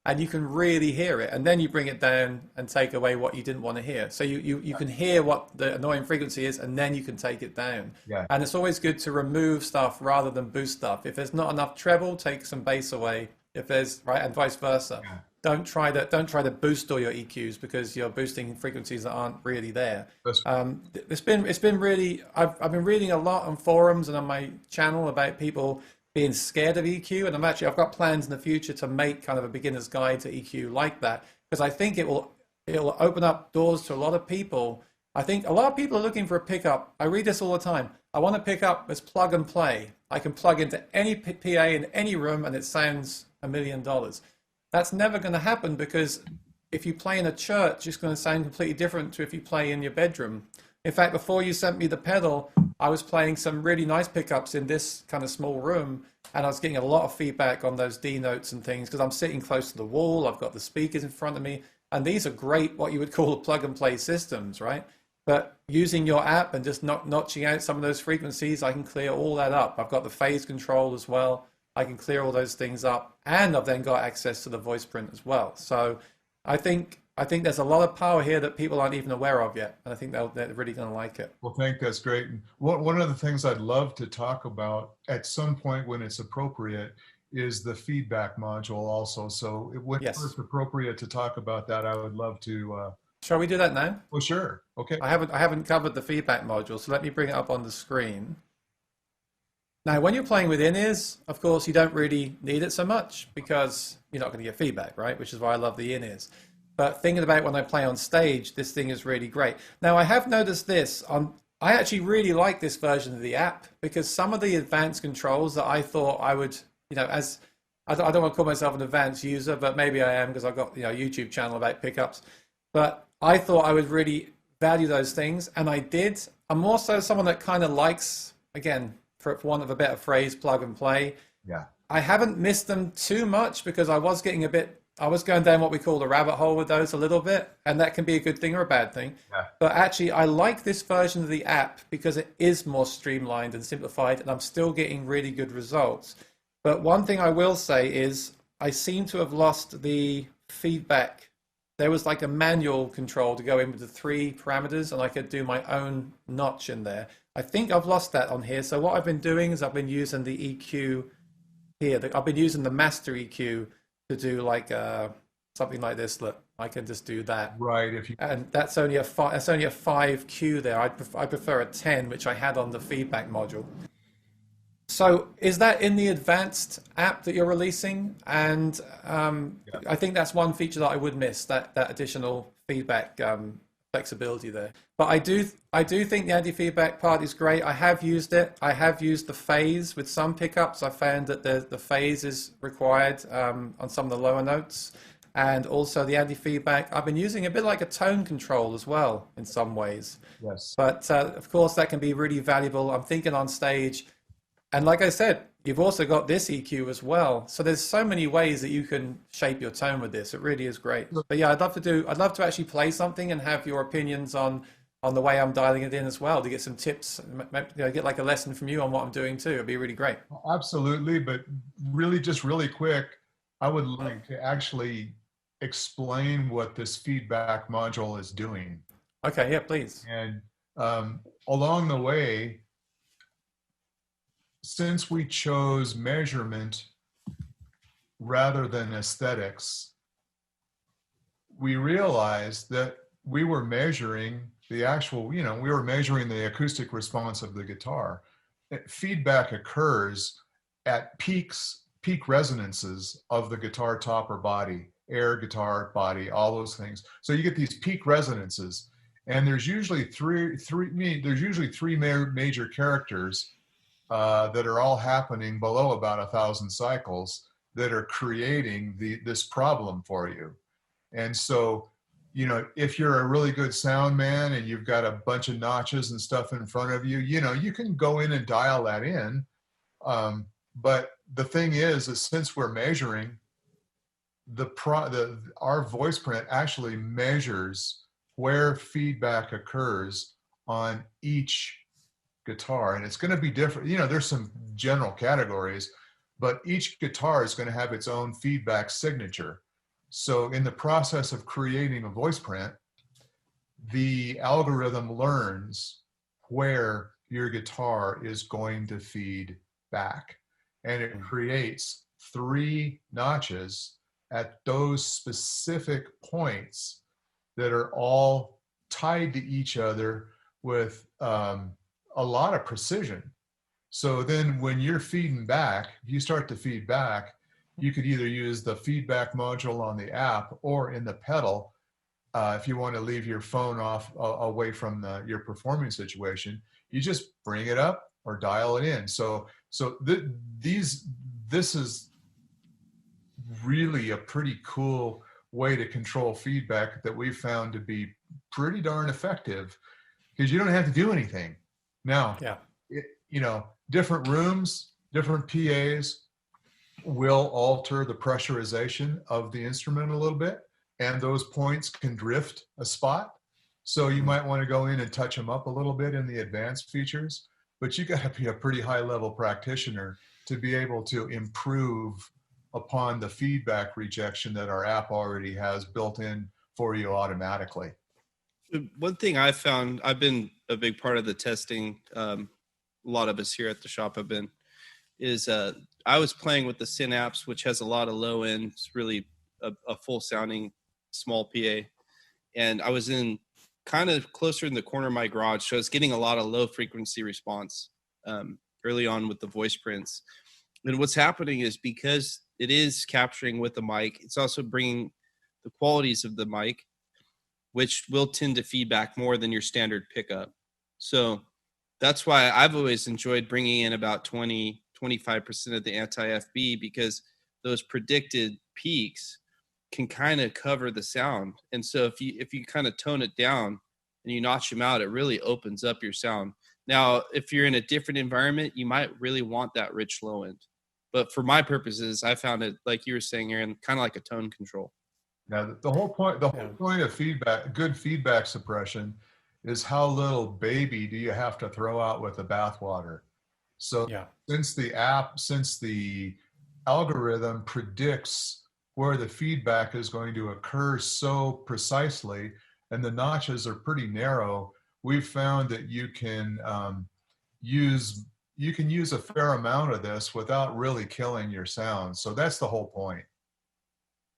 and you can really hear it, and then you bring it down and take away what you didn't want to hear. So you can hear what the annoying frequency is, and then you can take it down. Yeah. And it's always good to remove stuff rather than boost stuff. If there's not enough treble, take some bass away. If there's and vice versa. Yeah. Don't try to boost all your EQs because you're boosting frequencies that aren't really there. It's been really. I've been reading a lot on forums and on my channel about people being scared of EQ, and I've got plans in the future to make kind of a beginner's guide to EQ like that, because I think it'll open up doors to a lot of people. I think a lot of people are looking for a pickup. I read this all the time. I want a pickup that's plug and play. I can plug into any PA in any room and it sounds $1 million. That's never going to happen, because if you play in a church, it's going to sound completely different to if you play in your bedroom. In fact, before you sent me the pedal, I was playing some really nice pickups in this kind of small room, and I was getting a lot of feedback on those D notes and things because I'm sitting close to the wall. I've got the speakers in front of me, and these are great, what you would call plug and play systems, right? But using your app and just notching out some of those frequencies, I can clear all that up. I've got the phase control as well. I can clear all those things up, and I've then got access to the Voiceprint as well. So I think there's a lot of power here that people aren't even aware of yet, and I think they're really going to like it. Well, that's great. And one of the things I'd love to talk about at some point when it's appropriate is the feedback module also. So when it's appropriate to talk about that, I would love to. Shall we do that now? Well, sure. Okay. I haven't covered the feedback module, so let me bring it up on the screen. Now, when you're playing with in-ears, of course, you don't really need it so much because you're not going to get feedback, right? Which is why I love the in-ears. But thinking about when I play on stage, this thing is really great. Now, I have noticed this. I actually really like this version of the app because some of the advanced controls that I thought I would, as I don't want to call myself an advanced user, but maybe I am because I've got a YouTube channel about pickups. But I thought I would really value those things, and I did. I'm also someone that kind of likes, again, for want of a better phrase, plug and play. Yeah. I haven't missed them too much because I was going down what we call the rabbit hole with those a little bit, and that can be a good thing or a bad thing. Yeah. But actually, I like this version of the app because it is more streamlined and simplified, and I'm still getting really good results. But one thing I will say is I seem to have lost the feedback. There was like a manual control to go in with the 3 parameters, and I could do my own notch in there. I think I've lost that on here. So what I've been doing is I've been using the EQ here. I've been using the master EQ to do like something like this. Look, I can just do that. Right. And that's only a 5 Q there. I prefer a 10, which I had on the feedback module. So is that in the advanced app that you're releasing? And I think that's one feature that I would miss, that additional feedback flexibility there. But I do think the anti-feedback part is great. I have used it. I have used the phase with some pickups. I found that the phase is required on some of the lower notes. and also the anti-feedback. I've been using a bit like a tone control as well in some ways. Yes. But of course, that can be really valuable. I'm thinking on stage. And like I said, you've also got this EQ as well. So there's so many ways that you can shape your tone with this. It really is great. But yeah, I'd love to actually play something and have your opinions on the way I'm dialing it in as well, to get some tips, get like a lesson from you on what I'm doing too. It'd be really great. Absolutely. But really, just really quick, I would like to actually explain what this feedback module is doing. Okay, yeah, please. And along the way, since we chose measurement rather than aesthetics, we realized that we were measuring the actual, we were measuring the acoustic response of the guitar. Feedback occurs at peak resonances of the guitar top or body, air, guitar, body, all those things. So you get these peak resonances, and there's usually three major characters that are all happening below about 1,000 cycles that are creating this problem for you. And so, if you're a really good sound man and you've got a bunch of notches and stuff in front of you, you can go in and dial that in. But the thing is since we're measuring, our Voiceprint actually measures where feedback occurs on each guitar, and it's going to be different. There's some general categories, but each guitar is going to have its own feedback signature. So in the process of creating a Voiceprint, the algorithm learns where your guitar is going to feed back, and it creates 3 notches at those specific points that are all tied to each other with a lot of precision. So then when you're feeding back, if you start to feed back, you could either use the feedback module on the app or in the pedal. If you want to leave your phone off away from your performing situation, you just bring it up or dial it in. So this is really a pretty cool way to control feedback that we've found to be pretty darn effective, because you don't have to do anything. Now, different rooms, different PAs will alter the pressurization of the instrument a little bit, and those points can drift a spot. So you might want to go in and touch them up a little bit in the advanced features, but you got to be a pretty high level practitioner to be able to improve upon the feedback rejection that our app already has built in for you automatically. One thing I found, I've been a big part of the testing, a lot of us here at the shop have been, is I was playing with the Synapse, which has a lot of low end. It's really a full sounding small PA. And I was in kind of closer in the corner of my garage. So I was getting a lot of low frequency response early on with the Voiceprints. And what's happening is, because it is capturing with the mic, it's also bringing the qualities of the mic, which will tend to feedback more than your standard pickup. So that's why I've always enjoyed bringing in about 25% of the anti-FB, because those predicted peaks can kind of cover the sound. And so if you kind of tone it down and you notch them out, it really opens up your sound. Now, if you're in a different environment, you might really want that rich low end. But for my purposes, I found it, like you were saying, Aaron, kind of like a tone control. Now, the whole point of feedback, good feedback suppression, is how little baby do you have to throw out with the bathwater. So since the algorithm predicts where the feedback is going to occur so precisely, and the notches are pretty narrow, we've found that you can use a fair amount of this without really killing your sound. So that's the whole point.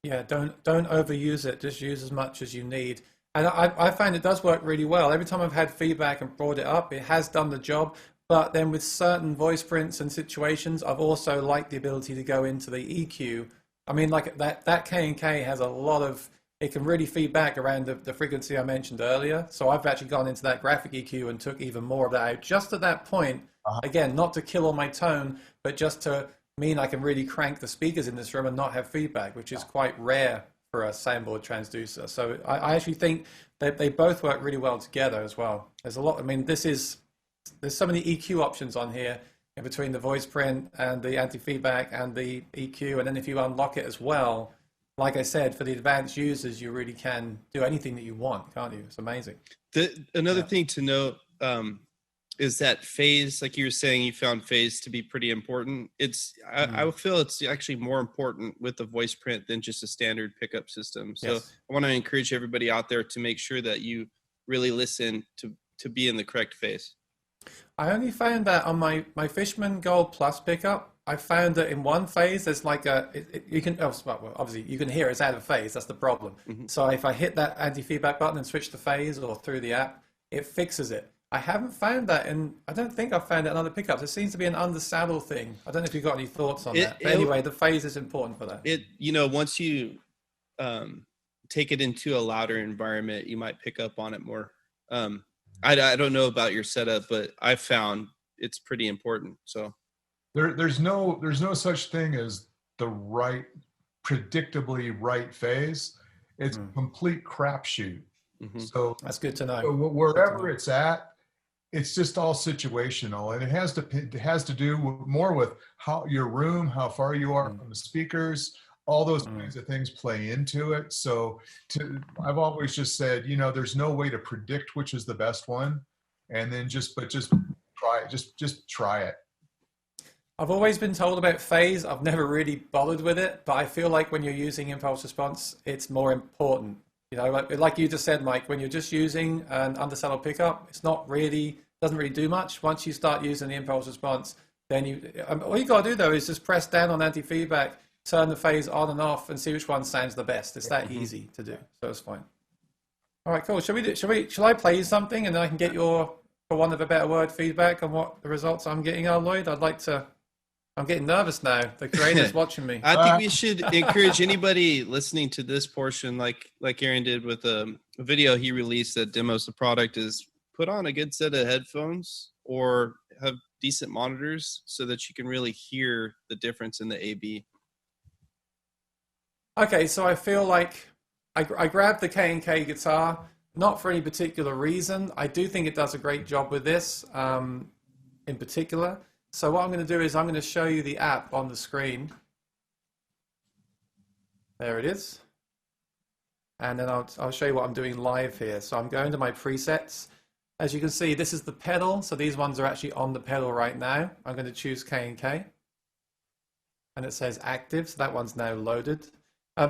Yeah, don't overuse it. Just use as much as you need. And I find it does work really well. Every time I've had feedback and brought it up, it has done the job. But then with certain voice prints and situations, I've also liked the ability to go into the EQ. I mean, like that K&K has a lot of, it can really feedback around the frequency I mentioned earlier. So I've actually gone into that graphic EQ and took even more of that out just at that point. Again, not to kill all my tone, but just to mean I can really crank the speakers in this room and not have feedback, which is quite rare for a soundboard transducer. So I actually think that they both work really well together as well. There's a lot, I mean, there's so many EQ options on here in between the Voiceprint and the anti-feedback and the EQ. And then if you unlock it as well, like I said, for the advanced users, you really can do anything that you want, can't you? It's amazing. Another thing to note is that phase, like you were saying, you found phase to be pretty important. I feel it's actually more important with the Voiceprint than just a standard pickup system. So I want to encourage everybody out there to make sure that you really listen to be in the correct phase. I only found that on my Fishman Gold Plus pickup. I found that in one phase there's like you can obviously you can hear it's out of phase. That's the problem. So if I hit that anti-feedback button and switch the phase or through the app, it fixes it. I haven't found that, and I don't think I've found it in other pickups. It seems to be an under-saddle thing. I don't know if you've got any thoughts on that. But anyway, the phase is important for that. Once you take it into a louder environment, you might pick up on it more. I don't know about your setup, but I found it's pretty important. So there's no such thing as the predictably right phase. It's a complete crapshoot. So that's good to know. So wherever it's at, it's just all situational, and it has to do more with how your room, how far you are from the speakers. All those kinds of things play into it. So I've always just said, there's no way to predict which is the best one, and then just try it. Just try it. I've always been told about phase. I've never really bothered with it, but I feel like when you're using impulse response, it's more important. Like you just said, Mike, when you're just using an undersaddle pickup, doesn't really do much. Once you start using the impulse response, then all you got to do though is just press down on anti-feedback, turn the phase on and off, and see which one sounds the best. It's that easy to do, so it's fine. All right, cool. Shall I play you something, and then I can get your, for want of a better word, feedback on what the results I'm getting are, Lloyd? I'm getting nervous now. The creator's watching me. I think we should encourage anybody listening to this portion, like Aaron did with a video he released that demos the product, is put on a good set of headphones or have decent monitors so that you can really hear the difference in the A/B. Okay, so I feel like I grabbed the K&K guitar, not for any particular reason. I do think it does a great job with this in particular. So what I'm going to do is I'm going to show you the app on the screen. There it is. And then I'll show you what I'm doing live here. So I'm going to my presets. As you can see, this is the pedal. So these ones are actually on the pedal right now. I'm going to choose K&K. And it says active, so that one's now loaded.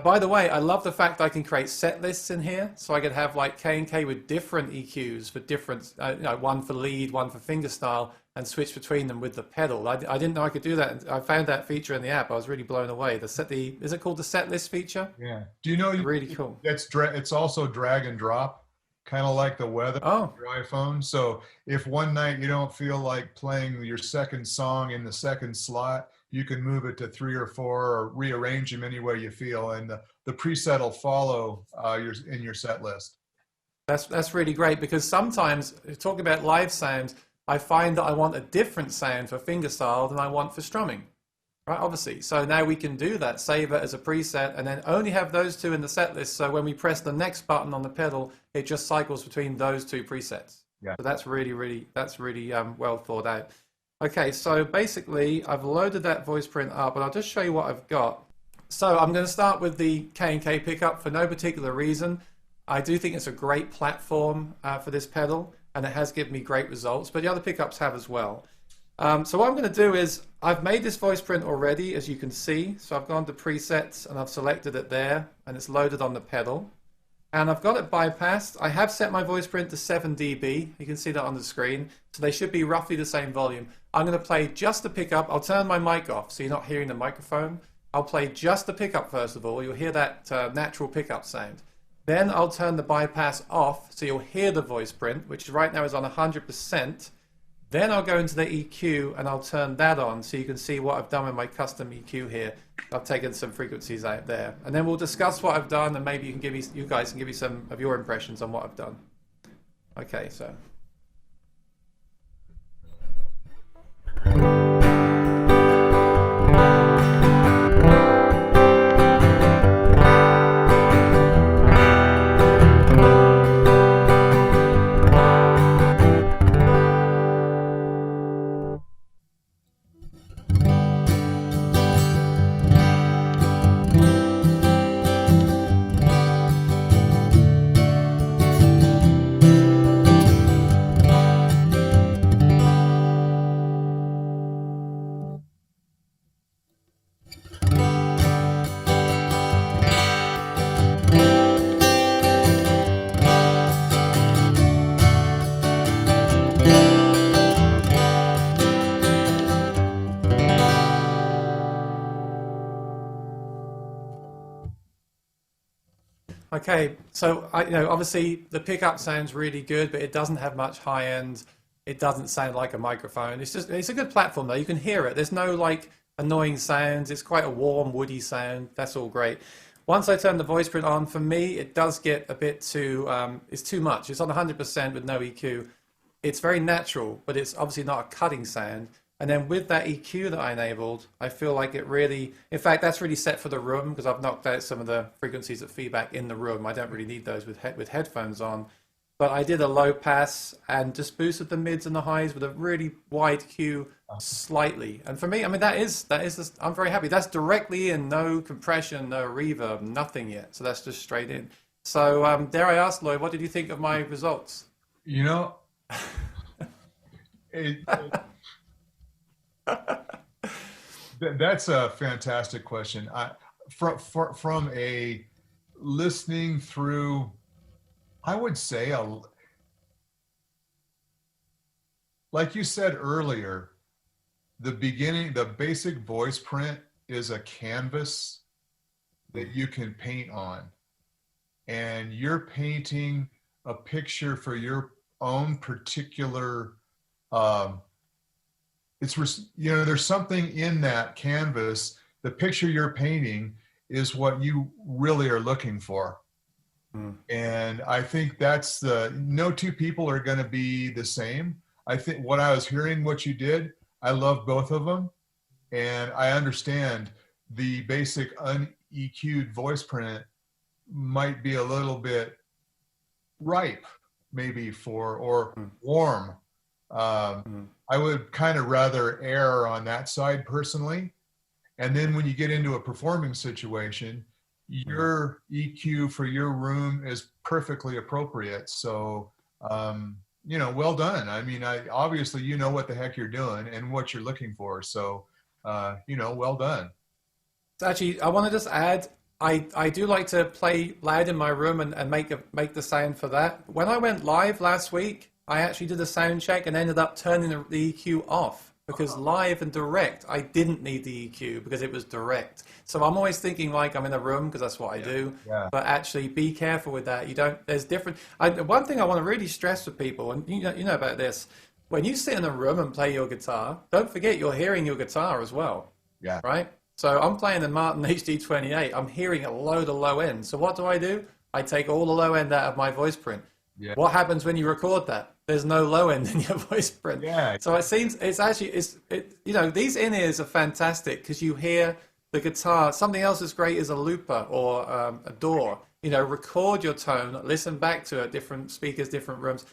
By the way, I love the fact that I can create set lists in here. So I could have like K&K with different EQs for different, one for lead, one for fingerstyle, and switch between them with the pedal. I didn't know I could do that. I found that feature in the app. I was really blown away. Is it called the set list feature? Yeah. Do you know? Really cool. It's also drag and drop, kind of like the weather on your iPhone. So if one night you don't feel like playing your second song in the second slot, you can move it to 3 or 4 or rearrange them any way you feel, and the preset will follow in your set list. That's really great, because sometimes, talking about live sounds, I find that I want a different sound for fingerstyle than I want for strumming, right? Obviously. So now we can do that, save it as a preset, and then only have those two in the set list. So when we press the next button on the pedal, it just cycles between those two presets. Yeah. So that's really well thought out. Okay, so basically I've loaded that Voiceprint up, and I'll just show you what I've got. So I'm going to start with the K&K pickup for no particular reason. I do think it's a great platform for this pedal, and it has given me great results, but the other pickups have as well. So what I'm going to do is, I've made this Voiceprint already, as you can see. So I've gone to presets and I've selected it there, and it's loaded on the pedal. And I've got it bypassed. I have set my Voiceprint to 7 dB. You can see that on the screen. So they should be roughly the same volume. I'm going to play just the pickup. I'll turn my mic off so you're not hearing the microphone. I'll play just the pickup first of all. You'll hear that natural pickup sound. Then I'll turn the bypass off so you'll hear the Voiceprint, which right now is on 100%. Then I'll go into the EQ and I'll turn that on so you can see what I've done with my custom EQ here. I've taken some frequencies out there. And then we'll discuss what I've done, and maybe you guys can give me some of your impressions on what I've done. Okay, so. Okay, so obviously the pickup sounds really good, but it doesn't have much high end. It doesn't sound like a microphone. It's a good platform though. You can hear it. There's no like annoying sounds. It's quite a warm, woody sound. That's all great. Once I turn the Voiceprint on, for me, it does get a bit too. It's too much. It's on 100% with no EQ. It's very natural, but it's obviously not a cutting sound. And then with that EQ that I enabled, I feel like it really, in fact, that's really set for the room because I've knocked out some of the frequencies of feedback in the room. I don't really need those with headphones on. But I did a low pass and just boosted the mids and the highs with a really wide Q slightly. And for me, I mean, I'm very happy. That's directly in, no compression, no reverb, nothing yet. So that's just straight in. So dare I ask, Lloyd, what did you think of my results? You know, that's a fantastic question. From a listening through, I would say, like you said earlier, the basic voice print is a canvas that you can paint on. And you're painting a picture for your own particular, there's something in that canvas. The picture you're painting is what you really are looking for. And I think that's no two people are going to be the same. I think what I was hearing, what you did, I love both of them. And I understand the basic un-EQ'd voice print might be a little bit ripe, maybe or warm. I would kind of rather err on that side personally. And then when you get into a performing situation, your EQ for your room is perfectly appropriate. So, well done. I mean, obviously you know what the heck you're doing and what you're looking for. So, well done. Actually, I want to just add, I do like to play loud in my room and make the sound for that. When I went live last week, I actually did a sound check and ended up turning the EQ off. Because live and direct, I didn't need the EQ because it was direct. So I'm always thinking like I'm in a room because that's what I do. Yeah. But actually, be careful with that. There's different. One thing I want to really stress with people, and you know about this, when you sit in a room and play your guitar, don't forget you're hearing your guitar as well. Yeah. Right. So I'm playing the Martin HD28. I'm hearing a load of low end. So what do? I take all the low end out of my voice print. Yeah. What happens when you record that? There's no low end in your voice print. Yeah. So it seems these in-ears are fantastic because you hear the guitar. Something else that's great is a looper or a DAW. Record your tone, listen back to it, different speakers, different rooms.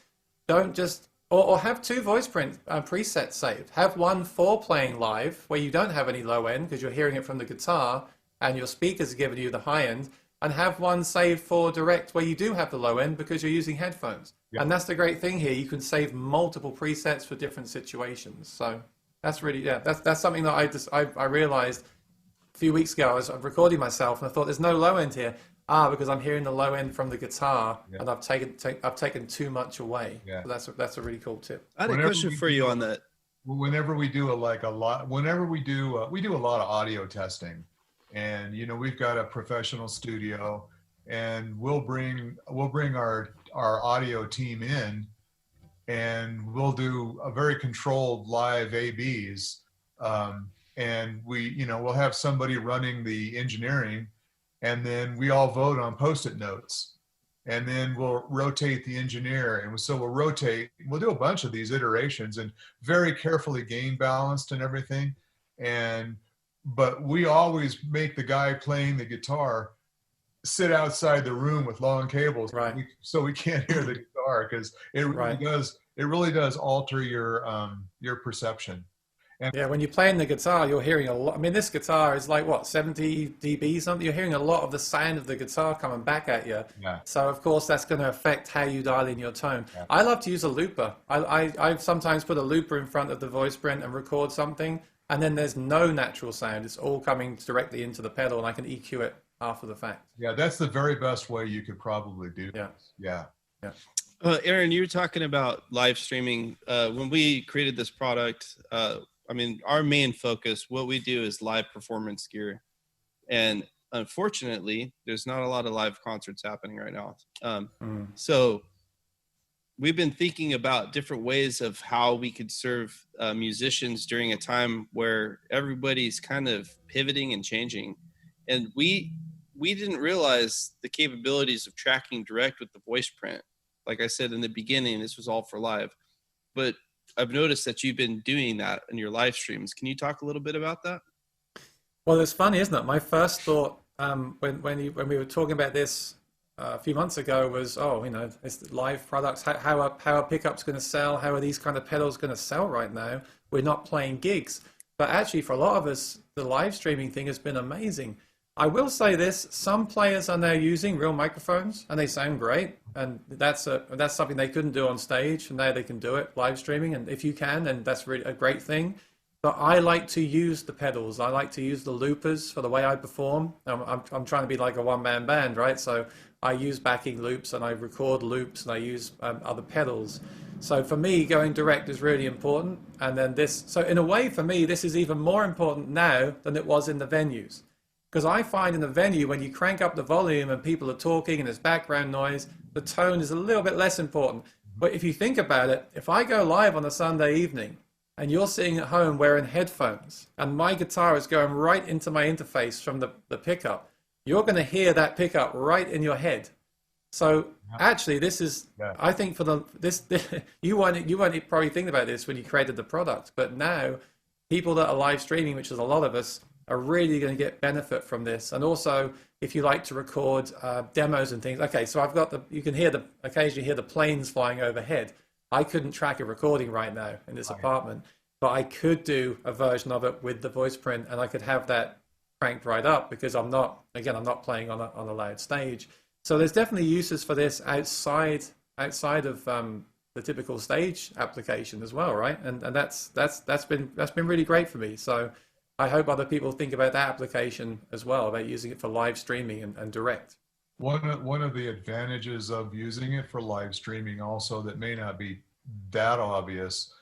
Don't just, or have two voice print presets saved. Have one for playing live where you don't have any low end because you're hearing it from the guitar and your speakers are giving you the high end. And have one saved for direct where you do have the low end because you're using headphones. Yeah. And that's the great thing here. You can save multiple presets for different situations. So that's really, that's something that I realized a few weeks ago. I was recording myself and I thought there's no low end here. Because I'm hearing the low end from the guitar and I've taken too much away. Yeah. So that's a really cool tip. I had a question for you on that. Whenever we do a lot of audio testing. And we've got a professional studio, and we'll bring our audio team in, and we'll do a very controlled live ABs, and we'll have somebody running the engineering, and then we all vote on Post-it notes, and then we'll rotate the engineer, and so we'll do a bunch of these iterations, and very carefully gain balanced and everything, but we always make the guy playing the guitar sit outside the room with long cables, right? So we can't hear the guitar because it really does alter your perception. And when you're playing the guitar, you're hearing a lot. I mean, this guitar is like 70 dB something. You're hearing a lot of the sound of the guitar coming back at you. Yeah. So of course that's going to affect how you dial in your tone. Yeah. I love to use a looper. I sometimes put a looper in front of the voice print and record something. And then there's no natural sound. It's all coming directly into the pedal, and I can EQ it after the fact. Yeah, that's the very best way you could probably do this. Yeah. Aaron, you were talking about live streaming. When we created this product, our main focus, what we do is live performance gear. And unfortunately, there's not a lot of live concerts happening right now. So we've been thinking about different ways of how we could serve musicians during a time where everybody's kind of pivoting and changing. And we didn't realize the capabilities of tracking direct with the Voiceprint. Like I said in the beginning, this was all for live. But I've noticed that you've been doing that in your live streams. Can you talk a little bit about that? Well, it's funny, isn't it? My first thought when we were talking about this a few months ago was, it's live products. How are pickups going to sell? How are these kind of pedals going to sell right now? We're not playing gigs. But actually, for a lot of us, the live streaming thing has been amazing. I will say this: some players are now using real microphones, and they sound great. And that's something they couldn't do on stage, and now they can do it live streaming. And if you can, then that's really a great thing. But I like to use the pedals. I like to use the loopers for the way I perform. I'm trying to be like a one-man band, right? So I use backing loops and I record loops and I use other pedals. So for me, going direct is really important. And then so in a way, for me, this is even more important now than it was in the venues. Because I find in the venue, when you crank up the volume and people are talking and there's background noise, the tone is a little bit less important. But if you think about it, if I go live on a Sunday evening and you're sitting at home wearing headphones and my guitar is going right into my interface from the pickup, you're going to hear that pickup right in your head. So actually, this is, I think for you weren't probably thinking about this when you created the product, but now people that are live streaming, which is a lot of us, are really going to get benefit from this. And also, if you like to record demos and things, okay, so you can occasionally hear the planes flying overhead. I couldn't track a recording right now in this apartment, but I could do a version of it with the Voiceprint, and I could have that cranked right up because I'm not playing on a loud stage. So there's definitely uses for this outside of the typical stage application as well, right? And that's been really great for me. So I hope other people think about that application as well, about using it for live streaming and direct. One of the advantages of using it for live streaming also that may not be that obvious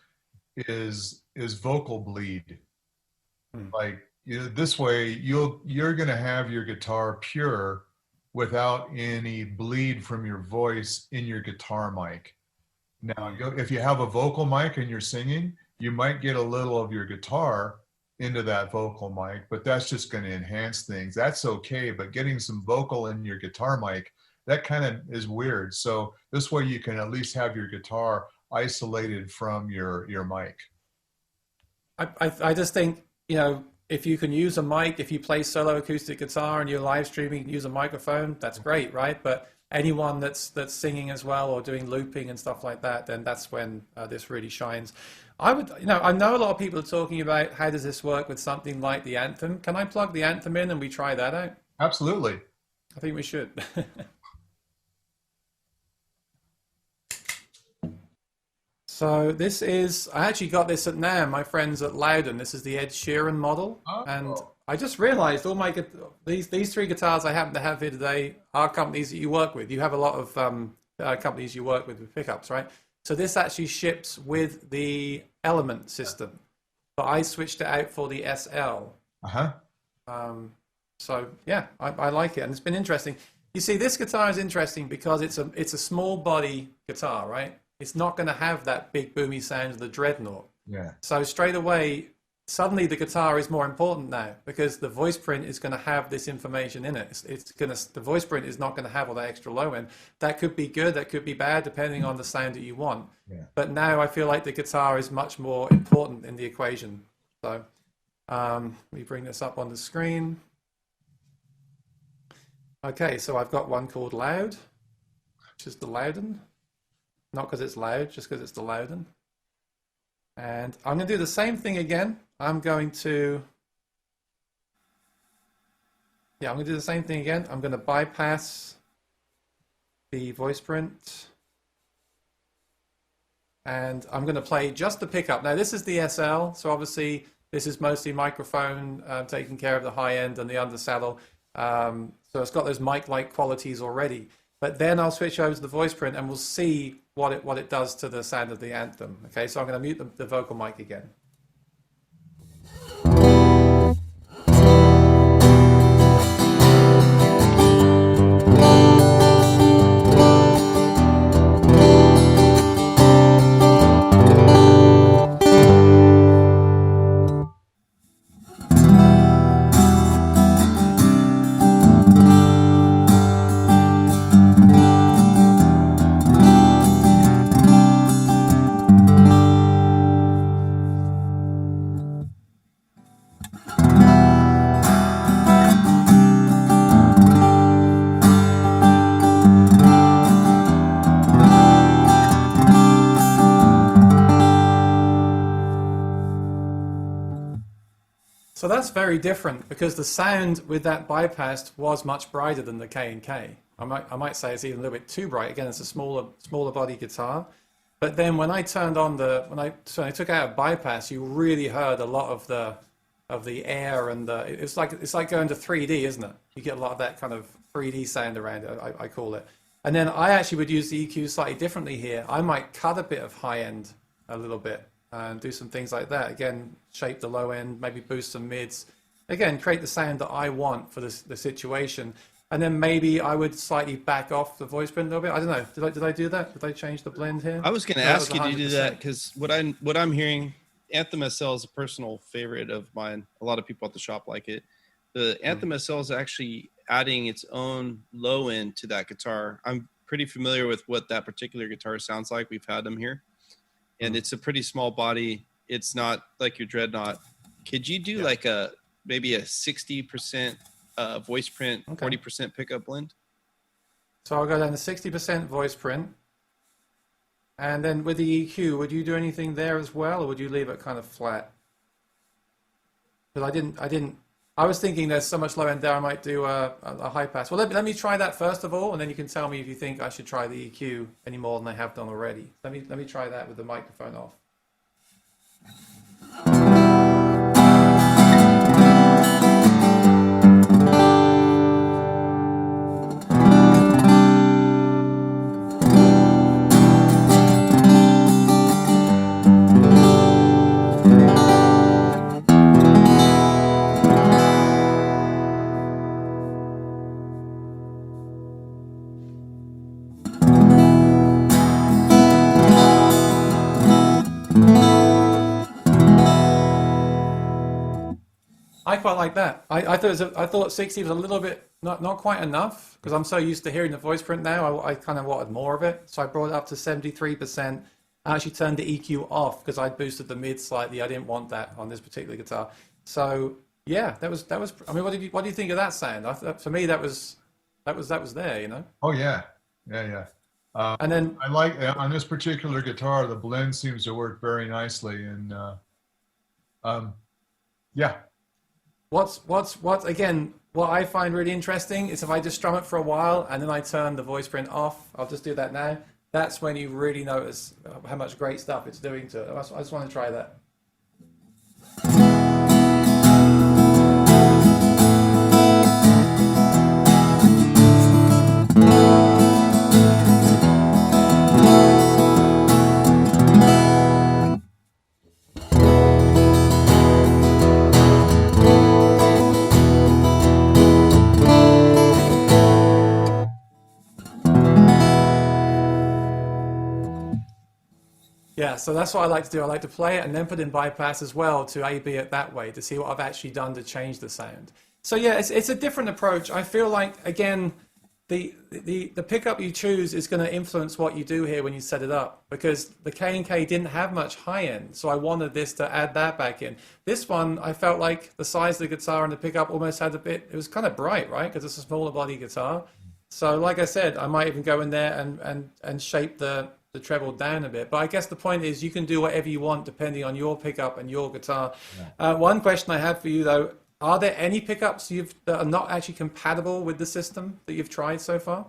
is vocal bleed. Like, this way you're going to have your guitar pure without any bleed from your voice in your guitar mic. Now, if you have a vocal mic and you're singing, you might get a little of your guitar into that vocal mic, but that's just going to enhance things. That's okay, but getting some vocal in your guitar mic, that kind of is weird. So this way you can at least have your guitar isolated from your mic. I just think, if you can use a mic, if you play solo acoustic guitar and you're live streaming, use a microphone, that's great, right? But anyone that's singing as well or doing looping and stuff like that, then that's when this really shines. I know a lot of people are talking about how does this work with something like the Anthem. Can I plug the Anthem in and we try that out? Absolutely. I think we should. So this is, I actually got this at NAMM, my friends at Loudon. This is the Ed Sheeran model. Oh. And I just realized these three guitars I happen to have here today are companies that you work with. You have a lot of companies you work with pickups, right? So this actually ships with the Element system, but I switched it out for the SL. So yeah, I like it, and it's been interesting. You see, this guitar is interesting because it's a small body guitar, right? It's not going to have that big boomy sound of the Dreadnought. Yeah. So straight away, suddenly the guitar is more important now because the Voiceprint is going to have this information in it. The Voiceprint is not going to have all that extra low end. That could be good, that could be bad, depending on the sound that you want. Yeah. But now I feel like the guitar is much more important in the equation. So let me bring this up on the screen. Okay, so I've got one called Loud, which is the Loudon. Not because it's loud, just because it's the Loudon. And I'm going to do the same thing again. I'm going to do the same thing again. I'm going to bypass the Voiceprint. And I'm going to play just the pickup. Now, this is the SL, so obviously this is mostly microphone taking care of the high end and the undersaddle. So it's got those mic-like qualities already. But then I'll switch over to the Voiceprint and we'll see what it does to the sound of the Anthem. Okay, so I'm going to mute the vocal mic again. So that's very different because the sound with that bypassed was much brighter than the K&K. I might say it's even a little bit too bright. Again, it's a smaller body guitar. But then when I turned on when I took out a bypass, you really heard a lot of the air and it's like going to 3D, isn't it? You get a lot of that kind of 3D sound around it, I call it. And then I actually would use the EQ slightly differently here. I might cut a bit of high end a little bit and do some things like that. Again, shape the low end, maybe boost some mids. Again, create the sound that I want for the situation. And then maybe I would slightly back off the voice print a little bit. I don't know. Did I do that? Did I change the blend here? I was going to ask you to do that because what I'm hearing, Anthem SL is a personal favorite of mine. A lot of people at the shop like it. The Anthem SL is actually adding its own low end to that guitar. I'm pretty familiar with what that particular guitar sounds like. We've had them here, and it's a pretty small body. It's not like your Dreadnought. Could you do like maybe a 60% voice print, 40% pickup blend? So I'll go down to 60% voice print. And then with the EQ, would you do anything there as well, or would you leave it kind of flat? Because I was thinking there's so much low end there, I might do a high pass. Well, let me try that first of all, and then you can tell me if you think I should try the EQ any more than I have done already. Let me try that with the microphone off. I quite like that. I thought 60 was a little bit not quite enough because I'm so used to hearing the voice print now. I kind of wanted more of it, so I brought it up to 73%. I actually turned the EQ off because I boosted the mid slightly. I didn't want that on this particular guitar. So yeah, that was. I mean, what do you think of that sound? For me, that was there. You know. Oh yeah. And then I like on this particular guitar, the blend seems to work very nicely, and yeah. What again? What I find really interesting is if I just strum it for a while and then I turn the voice print off. I'll just do that now. That's when you really notice how much great stuff it's doing to it. I just want to try that. Yeah, so that's what I like to do. I like to play it and then put in bypass as well to A/B it that way to see what I've actually done to change the sound. So yeah, it's a different approach. I feel like, again, the pickup you choose is going to influence what you do here when you set it up, because the K&K didn't have much high end, so I wanted this to add that back in. This one, I felt like the size of the guitar and the pickup almost had it was kind of bright, right? Because it's a smaller body guitar. So like I said, I might even go in there and shape the treble down a bit. But I guess the point is you can do whatever you want depending on your pickup and your guitar. Yeah. One question I have for you though, are there any pickups that are not actually compatible with the system that you've tried so far?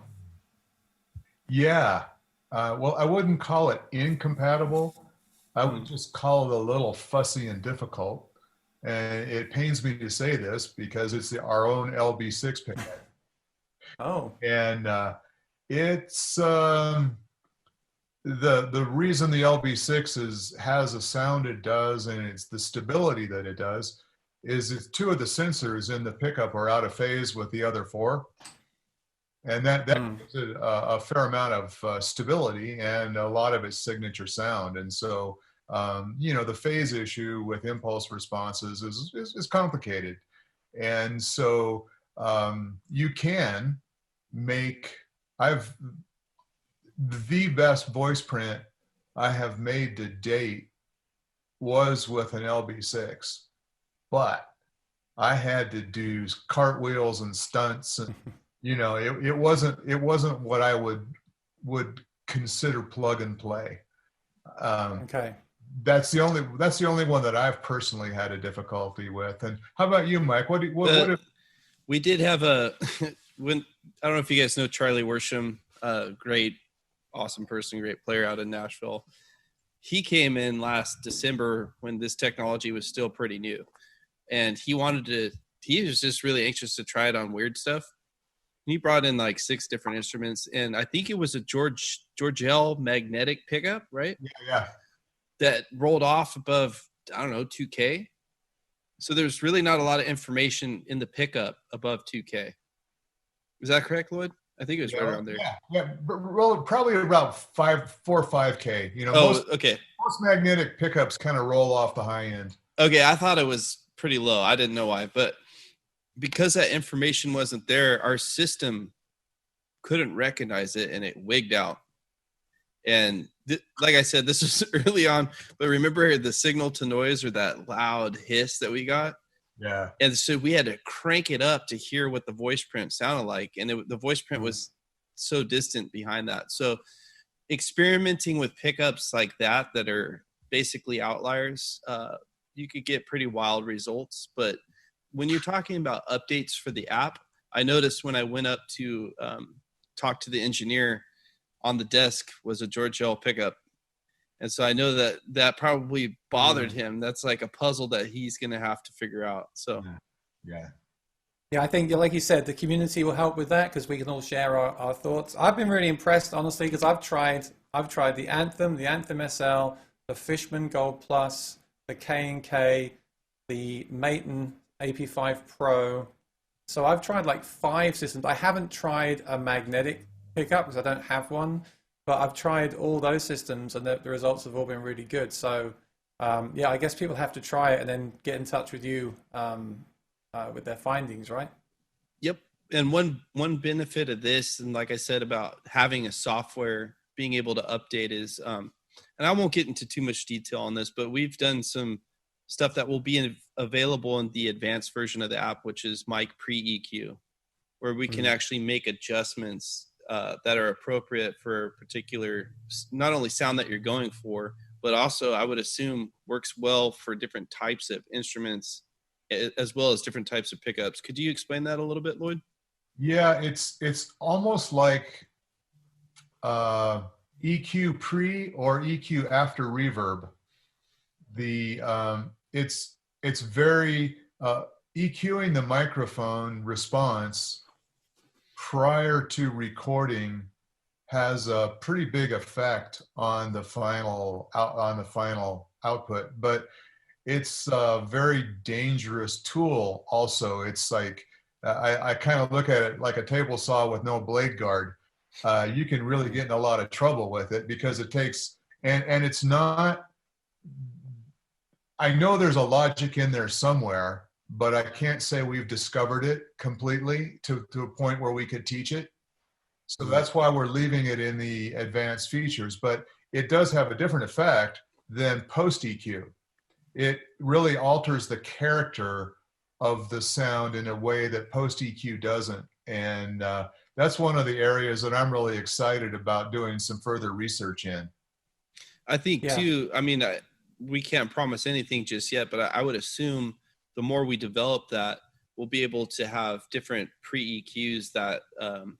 Yeah. Well, I wouldn't call it incompatible. I would just call it a little fussy and difficult. And it pains me to say this because it's our own LB6 pickup. Oh. And it's the reason the LB6 has a sound it does, and it's the stability that it does, is it's two of the sensors in the pickup are out of phase with the other four. And that gives it a fair amount of stability and a lot of its signature sound. And so, the phase issue with impulse responses is complicated. And so you can make, the best voice print I have made to date was with an LB6, but I had to do cartwheels and stunts, and it wasn't what I would consider plug and play. Okay. that's the only one that I've personally had a difficulty with. And how about you, Mike? What if, we did have a when I don't know if you guys know Charlie Worsham, great, awesome person, great player out in Nashville. He came in last December when this technology was still pretty new, and he was just really anxious to try it on weird stuff. He brought in like 6 different instruments, and I think it was a Georgel magnetic pickup, right? Yeah. That rolled off above, I don't know, 2K. So there's really not a lot of information in the pickup above 2K. Is that correct, Lloyd? I think it was right around there. Yeah. Probably about 4 or 5K. Okay. Most magnetic pickups kind of roll off the high end. Okay, I thought it was pretty low. I didn't know why, but because that information wasn't there, our system couldn't recognize it, and it wigged out. And like I said, this was early on, but remember the signal to noise, or that loud hiss that we got? Yeah. And so we had to crank it up to hear what the voice print sounded like. And the voice print was so distant behind that. So experimenting with pickups like that are basically outliers, you could get pretty wild results. But when you're talking about updates for the app, I noticed when I went up to talk to the engineer, on the desk was a Georgel pickup. And so I know that probably bothered him. That's like a puzzle that he's going to have to figure out. So, yeah. I think, like you said, the community will help with that because we can all share our thoughts. I've been really impressed, honestly, because I've tried the Anthem SL, the Fishman Gold Plus, the K&K, the Maton AP5 Pro. So I've tried like 5 systems. I haven't tried a magnetic pickup because I don't have one, but I've tried all those systems, and the results have all been really good. So I guess people have to try it and then get in touch with you with their findings, right? Yep. And one benefit of this, and like I said about having a software being able to update, is and I won't get into too much detail on this, but we've done some stuff that will be available in the advanced version of the app, which is Mic Pre-EQ, where we can actually make adjustments that are appropriate for a particular, not only sound that you're going for, but also I would assume works well for different types of instruments as well as different types of pickups. Could you explain that a little bit, Lloyd? Yeah, it's almost like EQ pre or EQ after reverb. It's very EQing the microphone response prior to recording has a pretty big effect on the final output, but it's a very dangerous tool also. It's like I kind of look at it like a table saw with no blade guard. You can really get in a lot of trouble with it because it takes, and it's not, I know there's a logic in there somewhere, but I can't say we've discovered it completely to a point where we could teach it. So that's why we're leaving it in the advanced features, but it does have a different effect than post EQ. It really alters the character of the sound in a way that post EQ doesn't. And that's one of the areas that I'm really excited about doing some further research in. I think too, I mean, we can't promise anything just yet, but I would assume the more we develop that, we'll be able to have different pre-EQs that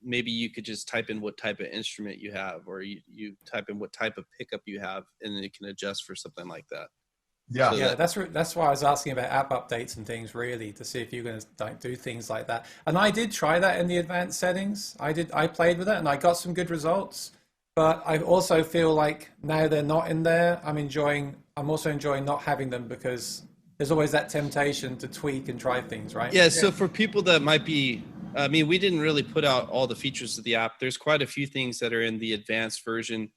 maybe you could just type in what type of instrument you have, or you type in what type of pickup you have, and then it can adjust for something like that. Yeah, so that's why I was asking about app updates and things, really, to see if you're going to do things like that. And I did try that in the advanced settings. I played with it and I got some good results. But I also feel like now they're not in there, I'm also enjoying not having them, because there's always that temptation to tweak and try things, right? Yeah, so for people that might be, I mean, we didn't really put out all the features of the app. There's quite a few things that are in the advanced version.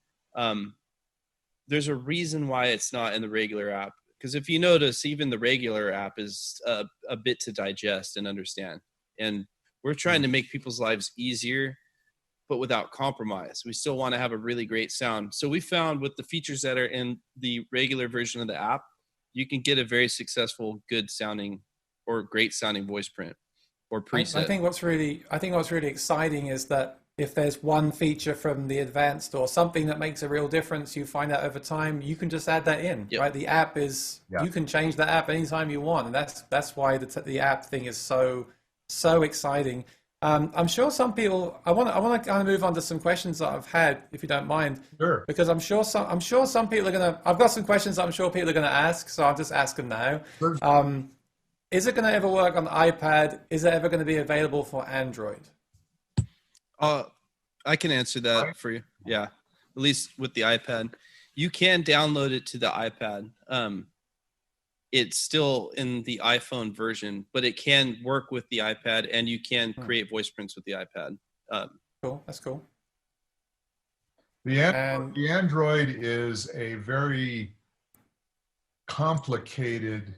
There's a reason why it's not in the regular app, because if you notice, even the regular app is a bit to digest and understand. And we're trying to make people's lives easier, but without compromise. We still want to have a really great sound. So we found with the features that are in the regular version of the app, you can get a very successful, good sounding or great sounding voice print or preset. I think what's really exciting is that if there's one feature from the advanced or something that makes a real difference, you find out over time, you can just add that in, right? The app is, you can change the app anytime you want. And that's why the app thing is so exciting. I'm sure some people, I want to kind of move on to some questions that I've had, if you don't mind. Sure. Because I'm sure some people are going to, I've got some questions that I'm sure people are going to ask, so I'll just ask them now. Sure. Is it going to ever work on the iPad? Is it ever going to be available for Android? I can answer that for you. Yeah, at least with the iPad. You can download it to the iPad. It's still in the iPhone version, but it can work with the iPad, and you can create voice prints with the iPad. Cool, that's cool. The Android is a very complicated,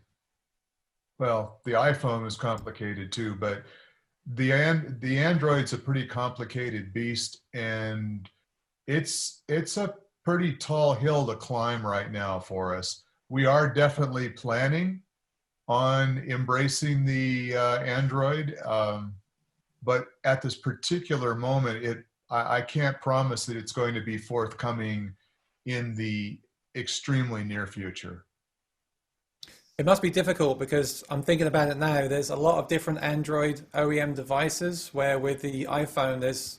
well, the iPhone is complicated too, but the Android's a pretty complicated beast, and it's a pretty tall hill to climb right now for us. We are definitely planning on embracing the Android, but at this particular moment, I can't promise that it's going to be forthcoming in the extremely near future. It must be difficult because I'm thinking about it now. There's a lot of different Android OEM devices where with the iPhone, there's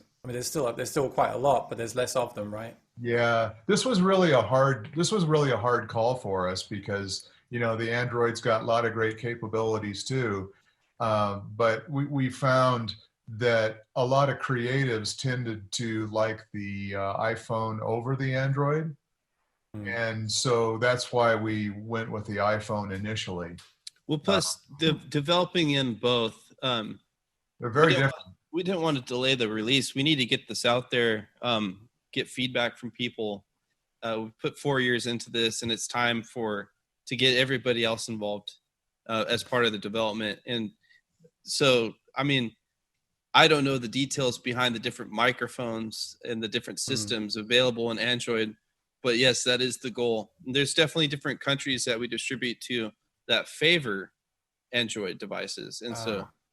still quite a lot, but there's less of them, right? Yeah, this was really a hard call for us because, you know, the Android's got a lot of great capabilities too. But we found that a lot of creatives tended to like the iPhone over the Android. And so that's why we went with the iPhone initially. Well, plus developing in both, they're very different. We didn't want to delay the release. We need to get this out there, get feedback from people. We put 4 years into this, and it's time to get everybody else involved as part of the development. And so, I mean, I don't know the details behind the different microphones and the different systems available in Android. But yes, that is the goal. There's definitely different countries that we distribute to that favor Android devices. And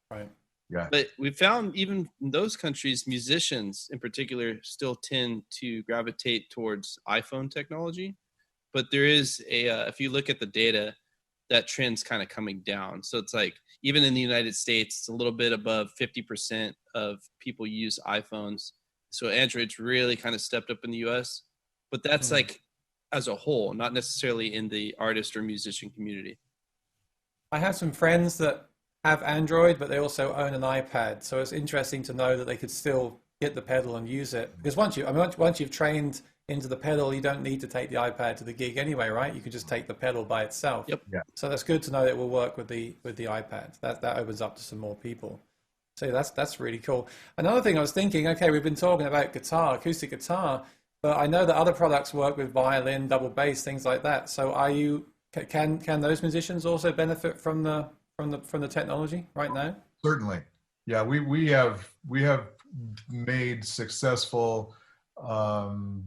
right. Yeah. But we found even in those countries, musicians in particular still tend to gravitate towards iPhone technology. But there is if you look at the data, that trend's kind of coming down. So it's like, even in the United States, it's a little bit above 50% of people use iPhones. So Android's really kind of stepped up in the US. But that's like as a whole, not necessarily in the artist or musician community. I have some friends that have Android, but they also own an iPad. So it's interesting to know that they could still get the pedal and use it. Because once you've trained into the pedal, you don't need to take the iPad to the gig anyway, right? You could just take the pedal by itself. Yep. Yeah. So that's good to know that it will work with the iPad. That opens up to some more people. So that's really cool. Another thing I was thinking, okay, we've been talking about guitar, acoustic guitar, but I know that other products work with violin, double bass, things like that. So can those musicians also benefit from the technology right now? Certainly. Yeah, we have made successful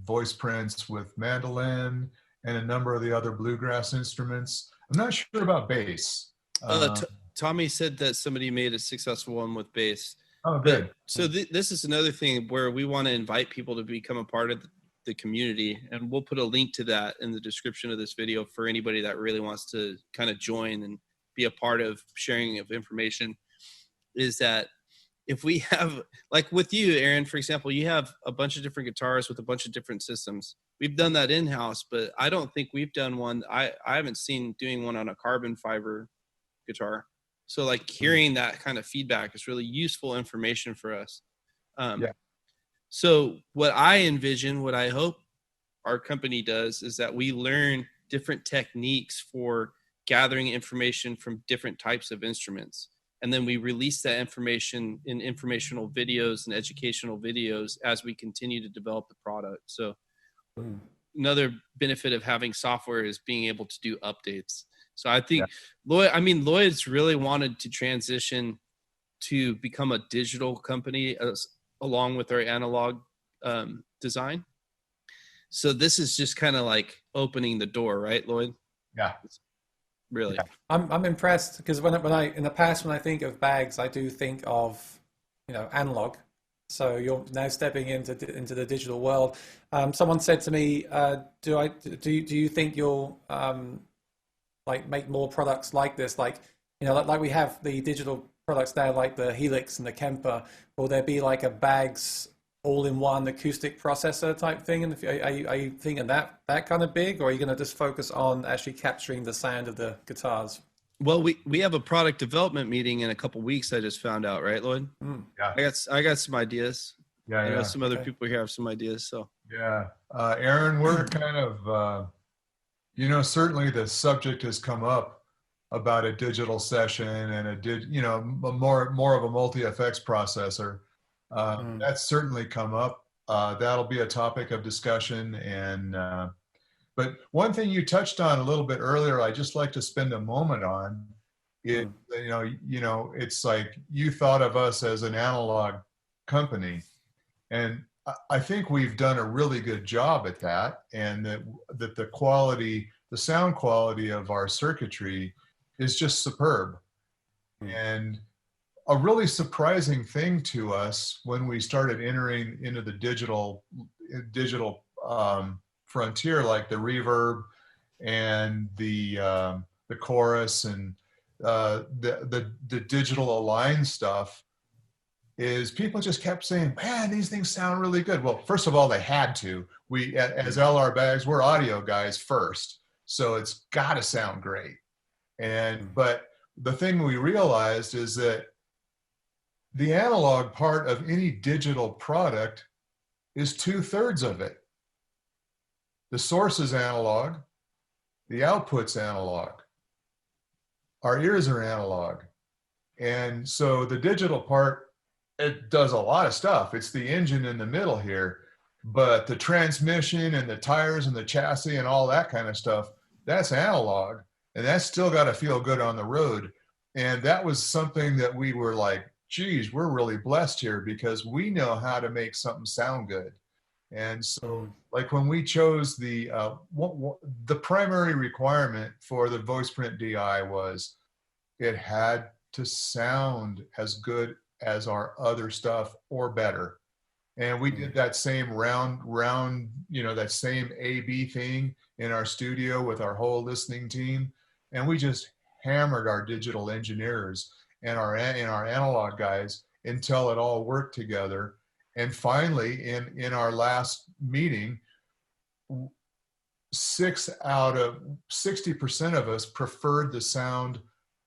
voice prints with mandolin and a number of the other bluegrass instruments. I'm not sure about bass. Tommy said that somebody made a successful one with bass. Oh, good. So this is another thing where we want to invite people to become a part of the community, and we'll put a link to that in the description of this video for anybody that really wants to kind of join and be a part of sharing of information. Is that if we have, like with you, Aaron, for example, you have a bunch of different guitars with a bunch of different systems. We've done that in-house, but I don't think we've done one. I haven't seen doing one on a carbon fiber guitar. So like hearing that kind of feedback is really useful information for us. So what I envision, what I hope our company does, is that we learn different techniques for gathering information from different types of instruments. And then we release that information in informational videos and educational videos as we continue to develop the product. So another benefit of having software is being able to do updates. So I think Lloyd's really wanted to transition to become a digital company along with our analog design. So this is just kind of like opening the door, right, Lloyd? Yeah. Really. Yeah. I'm impressed because when I in the past, when I think of Baggs, I do think of, analog. So you're now stepping into the digital world. Someone said to me, do you think you'll like make more products like this? Like, you know, like we have the digital products now, like the Helix and the Kemper. Will there be like a Baggs all-in-one acoustic processor type thing? And are you thinking that kind of big, or are you going to just focus on actually capturing the sound of the guitars? Well, we have a product development meeting in a couple weeks. I just found out, right, Lloyd? Yeah. I got some ideas. Yeah. I know some other people here have some ideas. So yeah, Aaron, we're kind of certainly the subject has come up about a digital session and more of a multi-effects processor. That's certainly come up. That'll be a topic of discussion. And but one thing you touched on a little bit earlier, I just like to spend a moment on it. It's like you thought of us as an analog company, and I think we've done a really good job at that, and that the sound quality of our circuitry is just superb. And a really surprising thing to us when we started entering into the digital frontier, like the reverb and the chorus and the digital align stuff, is people just kept saying, man, these things sound really good. Well, first of all, they had to. We, as LR Baggs, we're audio guys first, so it's got to sound great. But the thing we realized is that the analog part of any digital product is 2/3 of it. The source is analog, the output's analog. Our ears are analog. And so the digital part, it does a lot of stuff. It's the engine in the middle here, but the transmission and the tires and the chassis and all that kind of stuff, that's analog, and that's still got to feel good on the road. And that was something that we were like, geez, we're really blessed here because we know how to make something sound good. And so like when we chose the primary requirement for the Voiceprint DI was it had to sound as good as our other stuff or better. And we did that same round, that same A/B thing in our studio with our whole listening team. And we just hammered our digital engineers and our analog guys until it all worked together. And finally, in our last meeting, 6 out of 60% of us preferred the sound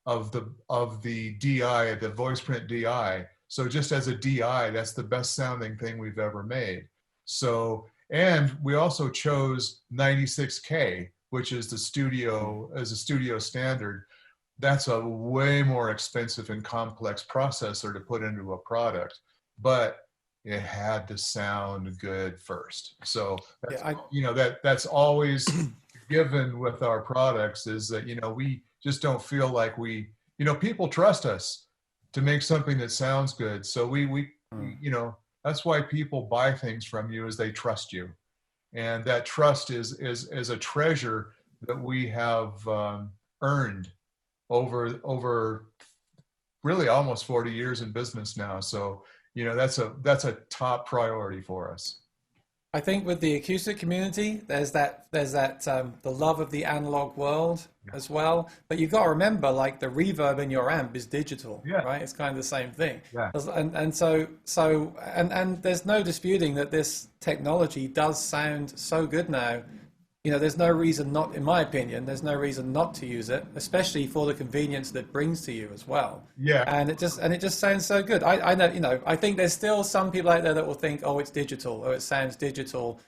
of the DI, the Voiceprint DI. So just as a DI, that's the best sounding thing we've ever made. So, and we also chose 96K, which is a studio standard. That's a way more expensive and complex processor to put into a product, but it had to sound good first. So that's, that's always given with our products, is that, we just don't feel like people trust us to make something that sounds good. So we that's why people buy things from you, is they trust you. And that trust is a treasure that we have earned over really almost 40 years in business now. So, that's a top priority for us. I think with the acoustic community, there's that the love of the analog world as well. But you've got to remember, like, the reverb in your amp is digital, right? It's kind of the same thing. Yeah. And so there's no disputing that this technology does sound so good now. There's no reason not, in my opinion, there's no reason not to use it, especially for the convenience that it brings to you as well. Yeah. And it just sounds so good. I know, I think there's still some people out there that will think, oh, it's digital, or it sounds digital.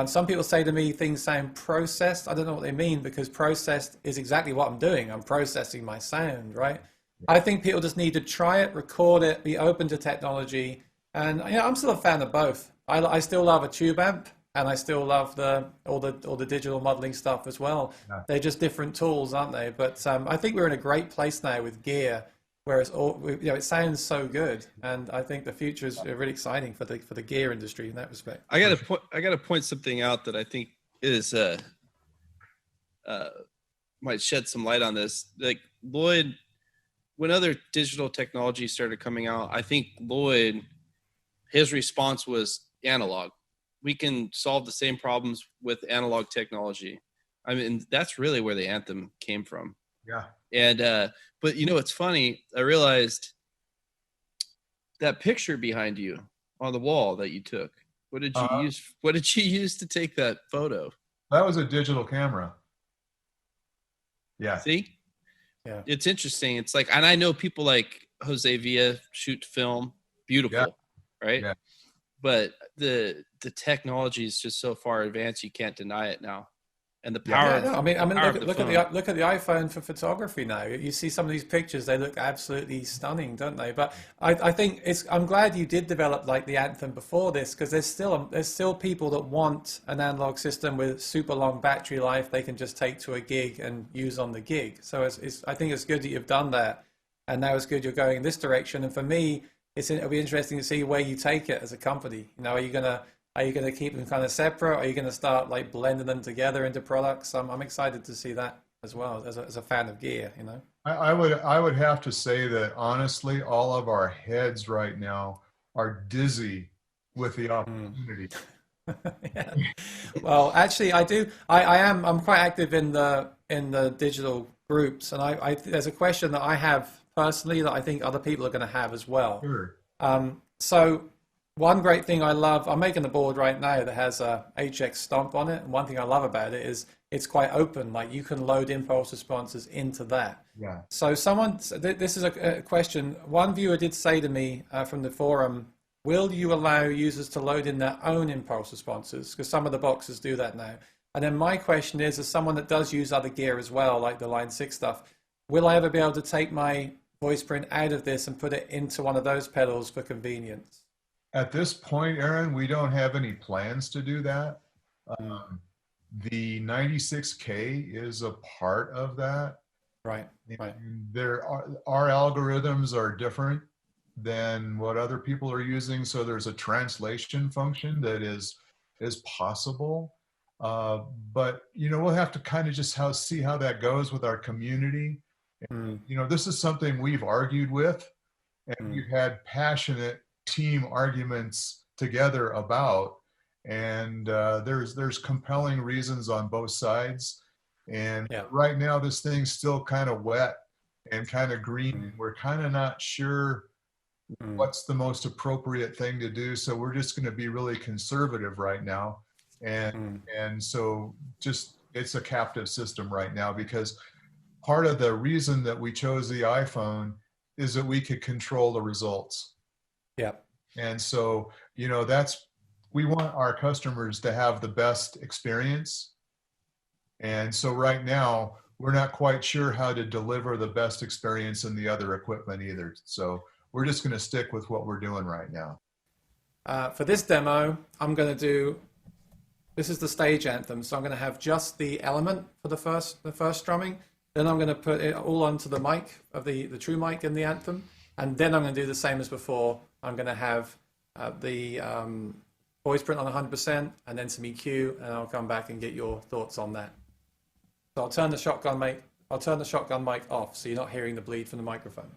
Some people say to me things sound processed. I don't know what they mean, because processed is exactly what I'm doing. I'm processing my sound, right? I think people just need to try it, record it, be open to technology. And I'm still a fan of both. I still love a tube amp. And I still love all the digital modeling stuff as well. Yeah. They're just different tools, aren't they? But I think we're in a great place now with gear, where it sounds so good, and I think the future is really exciting for the gear industry in that respect. I got to point something out that I think is might shed some light on this. Like Lloyd, when other digital technology started coming out, I think Lloyd his response was analog. We can solve the same problems with analog technology. I mean, that's really where the Anthem came from. Yeah. And but you know, it's funny. I realized that picture behind you on the wall that you took. What did you use? What did you use to take that photo? That was a digital camera. Yeah. See? Yeah. It's interesting. It's like, and I know people like Jose Villa shoot film, beautiful, right? Yeah. But the technology is just so far advanced, you can't deny it now. And the power. Yeah, no, I mean, look at the iPhone for photography now. You see some of these pictures; they look absolutely stunning, don't they? But I think I'm glad you did develop like the Anthem before this, because there's still people that want an analog system with super long battery life they can just take to a gig and use on the gig. So I think it's good that you've done that, and now it's good you're going in this direction. And for me, it'll be interesting to see where you take it as a company. You know, are you gonna keep them kind of separate? Are you gonna start like blending them together into products? I'm excited to see that as well as a fan of gear. You know, I would have to say that honestly, all of our heads right now are dizzy with the opportunity. Yeah. Well, actually, I'm quite active in the digital groups, and there's a question that I have personally that I think other people are going to have as well. Sure. So one great thing I love, I'm making a board right now that has a HX stomp on it, and one thing I love about it is it's quite open. Like you can load impulse responses into that. Yeah. So this is a question. One viewer did say to me from the forum, will you allow users to load in their own impulse responses? Because some of the boxes do that now. And then my question is, as someone that does use other gear as well, like the Line 6 stuff, will I ever be able to take my Voiceprint out of this and put it into one of those pedals for convenience? At this point, Aaron, we don't have any plans to do that. The 96K is a part of that. Right. Right. Our algorithms are different than what other people are using, so there's a translation function that is possible. But you know, we'll have to kind of just see how that goes with our community. You know, this is something we've argued with, and we've had passionate team arguments together about, and there's compelling reasons on both sides. And right now this thing's still kind of wet and kind of green, and we're kind of not sure what's the most appropriate thing to do, so we're just going to be really conservative right now. And so just it's a captive system right now, because part of the reason that we chose the iPhone is that we could control the results. Yeah. And so, you know, we want our customers to have the best experience. And so right now, we're not quite sure how to deliver the best experience in the other equipment either. So we're just going to stick with what we're doing right now. For this demo, this is the stage anthem. So I'm going to have just the element for the first strumming. Then I'm going to put it all onto the mic of the true mic in the Anthem. And then I'm going to do the same as before. I'm going to have the Voiceprint on 100% and then some EQ, and I'll come back and get your thoughts on that. So I'll turn the shotgun mic off so you're not hearing the bleed from the microphone.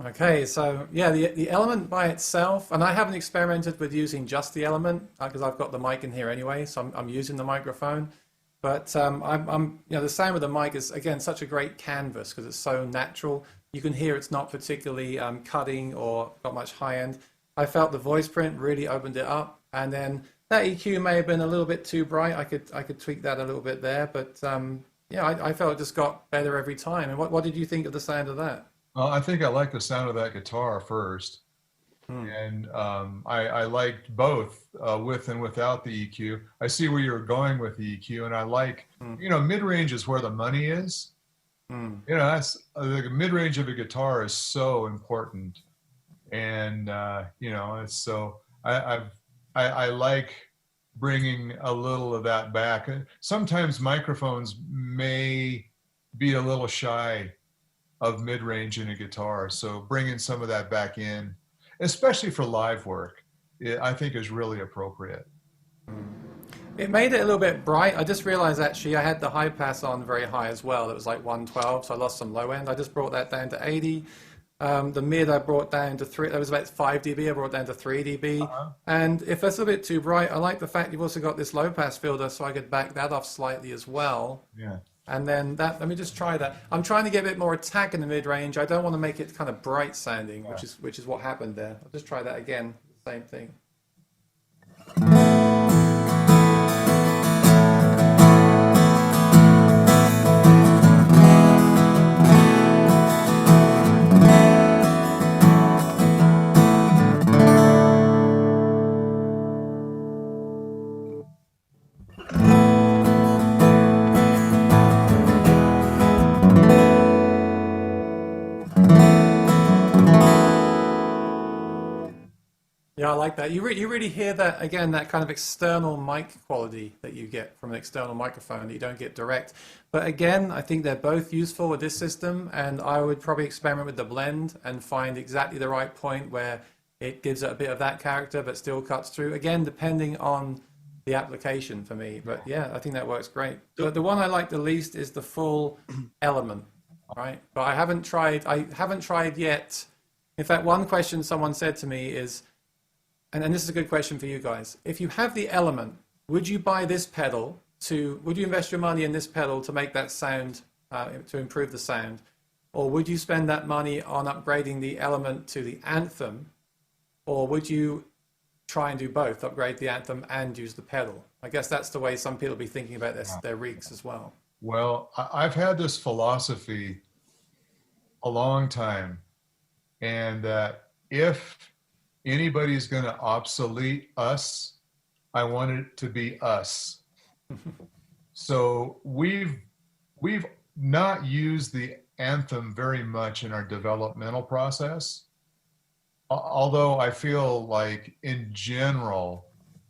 Okay, so yeah, the element by itself, and I haven't experimented with using just the element because I've got the mic in here anyway, so I'm using the microphone. But you know, the sound with the mic is again such a great canvas because it's so natural. You can hear it's not particularly cutting or got much high end. I felt the voice print really opened it up, and then that EQ may have been a little bit too bright. I could tweak that a little bit there, but yeah, I felt it just got better every time. And what did you think of the sound of that? Well, I think I like the sound of that guitar first. And I liked both with and without the EQ. I see where you're going with the EQ, and I like, you know, mid-range is where the money is. You know, that's the mid-range of a guitar is so important, and you know, it's so I like bringing a little of that back. Sometimes microphones may be a little shy of mid-range in a guitar, so bringing some of that back in, especially for live work, I think is really appropriate. It made it a little bit bright. I just realized actually I had the high pass on very high as well. It was like 112, so I lost some low end. I just brought that down to 80. The mid I brought down to 3. That was about 5 dB. I brought down to 3 dB. And if that's a bit too bright, I like the fact you've also got this low pass filter, so I could back that off slightly as well. Yeah. And then that, let me just try that. I'm trying to get a bit more attack in the mid-range. I don't want to make it kind of bright sounding, which is what happened there. I'll just try that again, same thing. Yeah, I like that. You really hear that, again, that kind of external mic quality that you get from an external microphone that you don't get direct. But again, I think they're both useful with this system, and I would probably experiment with the blend and find exactly the right point where it gives it a bit of that character but still cuts through. Again, depending on the application for me. But yeah, I think that works great. But the one I like the least is the full element, right? But I haven't tried yet. In fact, one question someone said to me is, and this is a good question for you guys. If you have the element, would you buy this pedal would you invest your money in this pedal to make that sound, to improve the sound? Or would you spend that money on upgrading the element to the Anthem? Or would you try and do both, upgrade the Anthem and use the pedal? I guess that's the way some people be thinking about their rigs as well. Well, I've had this philosophy a long time, and that if anybody's going to obsolete us, I want it to be us. So we've not used the Anthem very much in our developmental process, although I feel like in general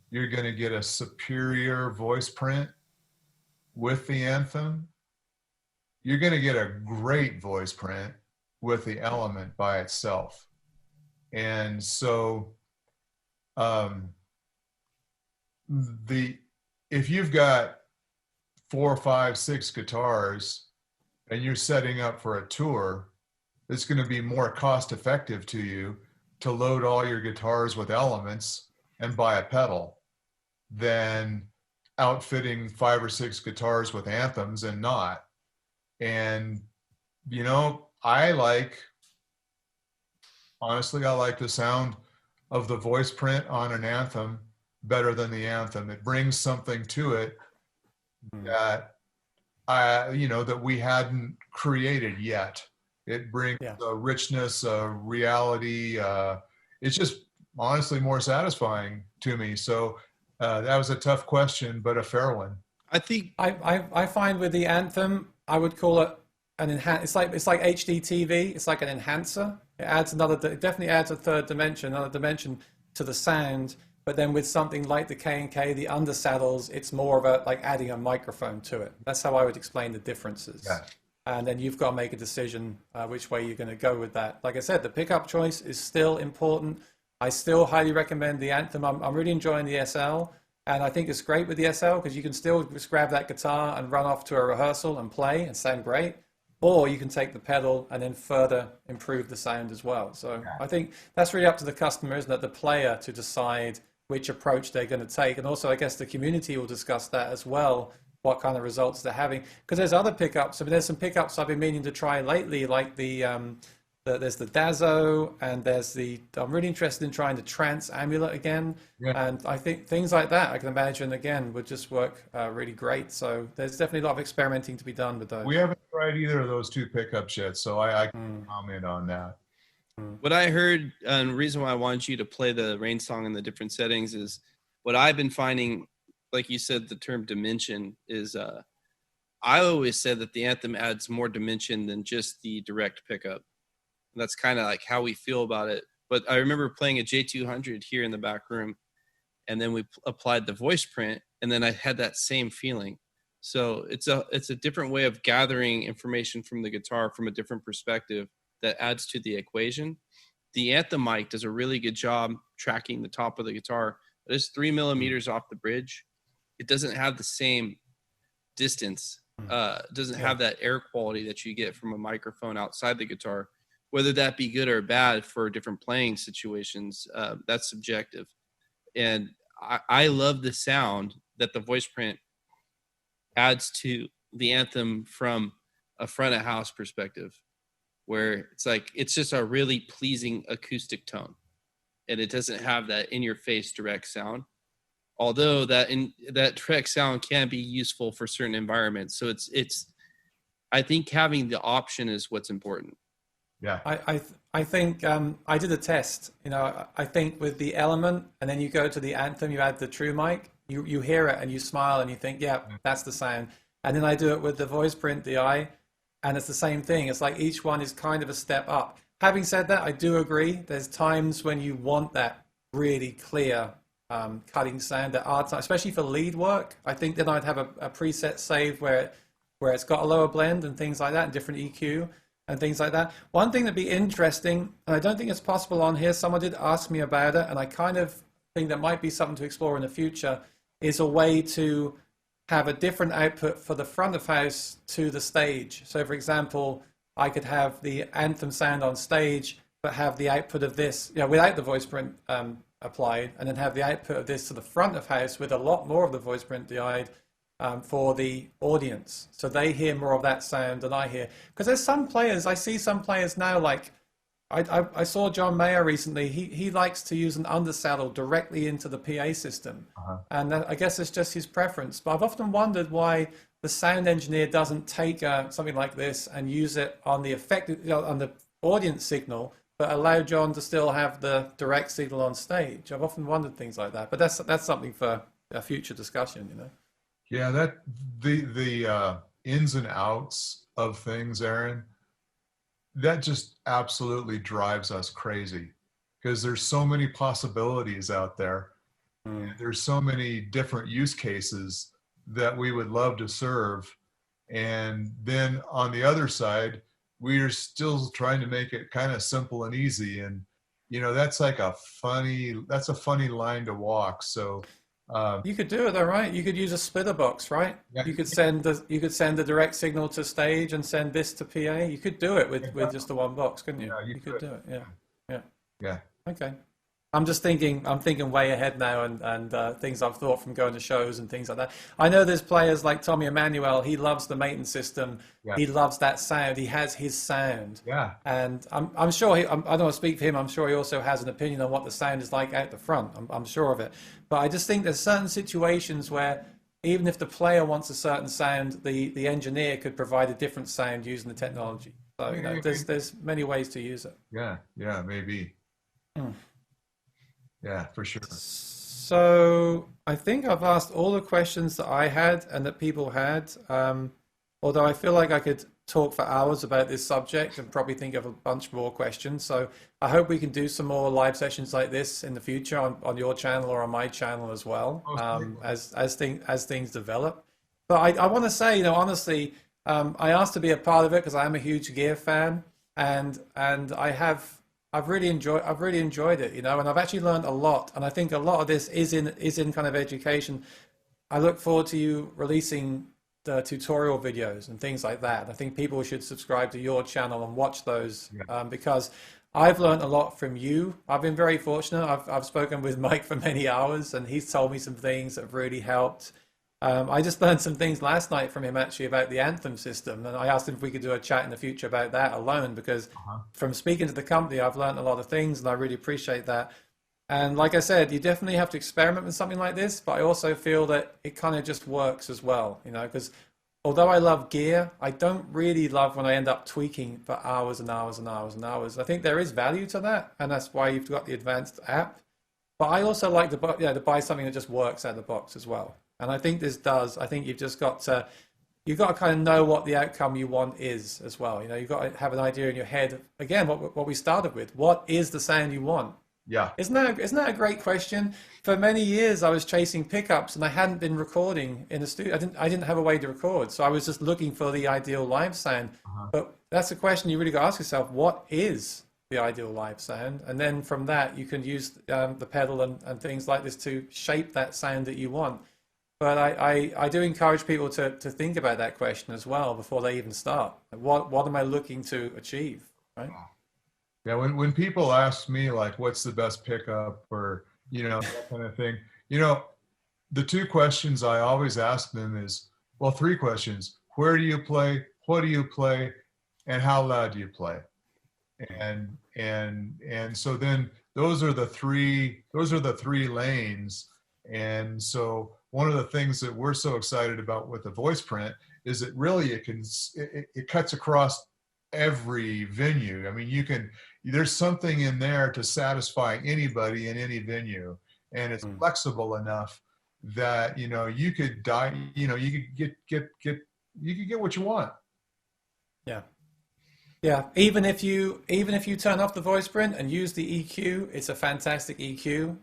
you're going to get a superior voice print with the Anthem. You're going to get a great voice print with the element by itself. And so if you've got 4, 5, 6 guitars and you're setting up for a tour, it's going to be more cost effective to you to load all your guitars with elements and buy a pedal than outfitting 5 or 6 guitars with anthems and not. And, you know, honestly, I like the sound of the voice print on an Anthem better than the Anthem. It brings something to it that that we hadn't created yet. It brings a richness, a reality. It's just honestly more satisfying to me. So that was a tough question, but a fair one. I think I find with the Anthem, I would call it an it's like HD TV. It's like an enhancer. It adds it definitely adds a third dimension, another dimension to the sound. But then with something like the K&K, the undersaddles, it's more of like adding a microphone to it. That's how I would explain the differences. Yeah. And then you've got to make a decision which way you're going to go with that. Like I said, the pickup choice is still important. I still highly recommend the Anthem. I'm really enjoying the SL. And I think it's great with the SL because you can still just grab that guitar and run off to a rehearsal and play and sound great. or you can take the pedal and then further improve the sound as well. So I think that's really up to the customer, isn't it? The player to decide which approach they're going to take. And also, I guess the community will discuss that as well, what kind of results they're having. Because there's other pickups. I mean, there's some pickups I've been meaning to try lately, like there's the Dazo, and I'm really interested in trying the Trance Amulet again. Yeah. And I think things like that, I can imagine, again, would just work really great. So there's definitely a lot of experimenting to be done with those. We haven't tried either of those two pickups yet, so I can't comment on that. What I heard, and the reason why I wanted you to play the Rainsong in the different settings is what I've been finding, like you said, the term dimension is, I always said that the Anthem adds more dimension than just the direct pickup. And that's kind of like how we feel about it. But I remember playing a J200 here in the back room, and then we applied the voice print, and then I had that same feeling. So it's a different way of gathering information from the guitar from a different perspective that adds to the equation. The Anthem mic does a really good job tracking the top of the guitar, but it's 3 millimeters off the bridge. It doesn't have the same distance. Doesn't have that air quality that you get from a microphone outside the guitar. Whether that be good or bad for different playing situations, that's subjective. And I love the sound that the voice print adds to the Anthem from a front of house perspective, where it's like, it's just a really pleasing acoustic tone. And it doesn't have that in your face direct sound. Although that direct sound can be useful for certain environments. So I think having the option is what's important. Yeah, I think I did a test. I think with the Element, and then you go to the Anthem, you add the True Mic, you hear it and you smile and you think, yeah, that's the sound. And then I do it with the Voiceprint DI, and it's the same thing. It's like each one is kind of a step up. Having said that, I do agree. There's times when you want that really clear cutting sound, that art, especially for lead work. I think then I'd have a preset save where it's got a lower blend and things like that, and different EQ. And things like that. One thing that'd be interesting, and I don't think it's possible on here, someone did ask me about it, and I kind of think that might be something to explore in the future, is a way to have a different output for the front of house to the stage. So for example, I could have the Anthem sound on stage, but have the output of this, without the voice print applied, and then have the output of this to the front of house with a lot more of the voice print DI'd for the audience, so they hear more of that sound than I hear. Because there's some players, I see some players now, like I saw John Mayer recently, he likes to use an undersaddle directly into the PA system. And I guess it's just his preference. But I've often wondered why the sound engineer doesn't take something like this and use it on the on the audience signal, but allow John to still have the direct signal on stage. I've often wondered things like that, but that's something for a future discussion, Yeah, that the ins and outs of things, Aaron, that just absolutely drives us crazy, because there's so many possibilities out there. There's so many different use cases that we would love to serve. And then on the other side, we are still trying to make it kind of simple and easy. And, that's like a funny line to walk. So you could do it though, right? You could use a splitter box, right? Yeah. You could send the direct signal to stage and send this to PA. You could do it with just the one box, couldn't you? Yeah, you could do it. Yeah. Okay. I'm thinking way ahead now, and things I've thought from going to shows and things like that. I know there's players like Tommy Emmanuel. He loves the maintenance system. Yeah. He loves that sound. He has his sound. Yeah. And I'm sure I don't want to speak for him. I'm sure he also has an opinion on what the sound is like out the front. I'm sure of it. But I just think there's certain situations where even if the player wants a certain sound, the engineer could provide a different sound using the technology. So there's many ways to use it. Yeah, maybe. Yeah, for sure. So I think I've asked all the questions that I had and that people had, although I feel like I could talk for hours about this subject and probably think of a bunch more questions. So I hope we can do some more live sessions like this in the future on your channel or on my channel as well, as things develop. But I want to say, honestly, I asked to be a part of it because I am a huge gear fan, and I've really enjoyed it, and I've actually learned a lot. And I think a lot of this is in kind of education. I look forward to you releasing the tutorial videos and things like that. I think people should subscribe to your channel and watch those, because I've learned a lot from you. I've been very fortunate. I've spoken with Mike for many hours, and he's told me some things that have really helped. I just learned some things last night from him actually about the Anthem system, and I asked him if we could do a chat in the future about that alone, because from speaking to the company, I've learned a lot of things, and I really appreciate that. And like I said, you definitely have to experiment with something like this, but I also feel that it kind of just works as well, you know, because although I love gear, I don't really love when I end up tweaking for hours and hours and hours and hours. I think there is value to that, and that's why you've got the advanced app. But I also like to buy something that just works out of the box as well. And I think this does. I think you've got to kind of know what the outcome you want is as well. You know, you've got to have an idea in your head. Again, what we started with, what is the sound you want? Yeah. Isn't that a great question? For many years, I was chasing pickups, and I hadn't been recording in the studio. I didn't have a way to record, so I was just looking for the ideal live sound. But that's a question you really got to ask yourself: what is the ideal live sound? And then from that, you can use the pedal and things like this to shape that sound that you want. But I do encourage people to think about that question as well before they even start. What am I looking to achieve? Right? Yeah, when people ask me like, what's the best pickup, or, you know, that kind of thing, you know, the two questions I always ask them is, well, three questions: where do you play, what do you play, and how loud do you play? And so then those are the three lanes. And so one of the things that we're so excited about with the Voiceprint is that really it cuts across every venue. I mean, there's something in there to satisfy anybody in any venue, and it's flexible enough that, you know, you could you could get what you want. Yeah. Yeah, even if you turn off the Voiceprint and use the EQ, it's a fantastic EQ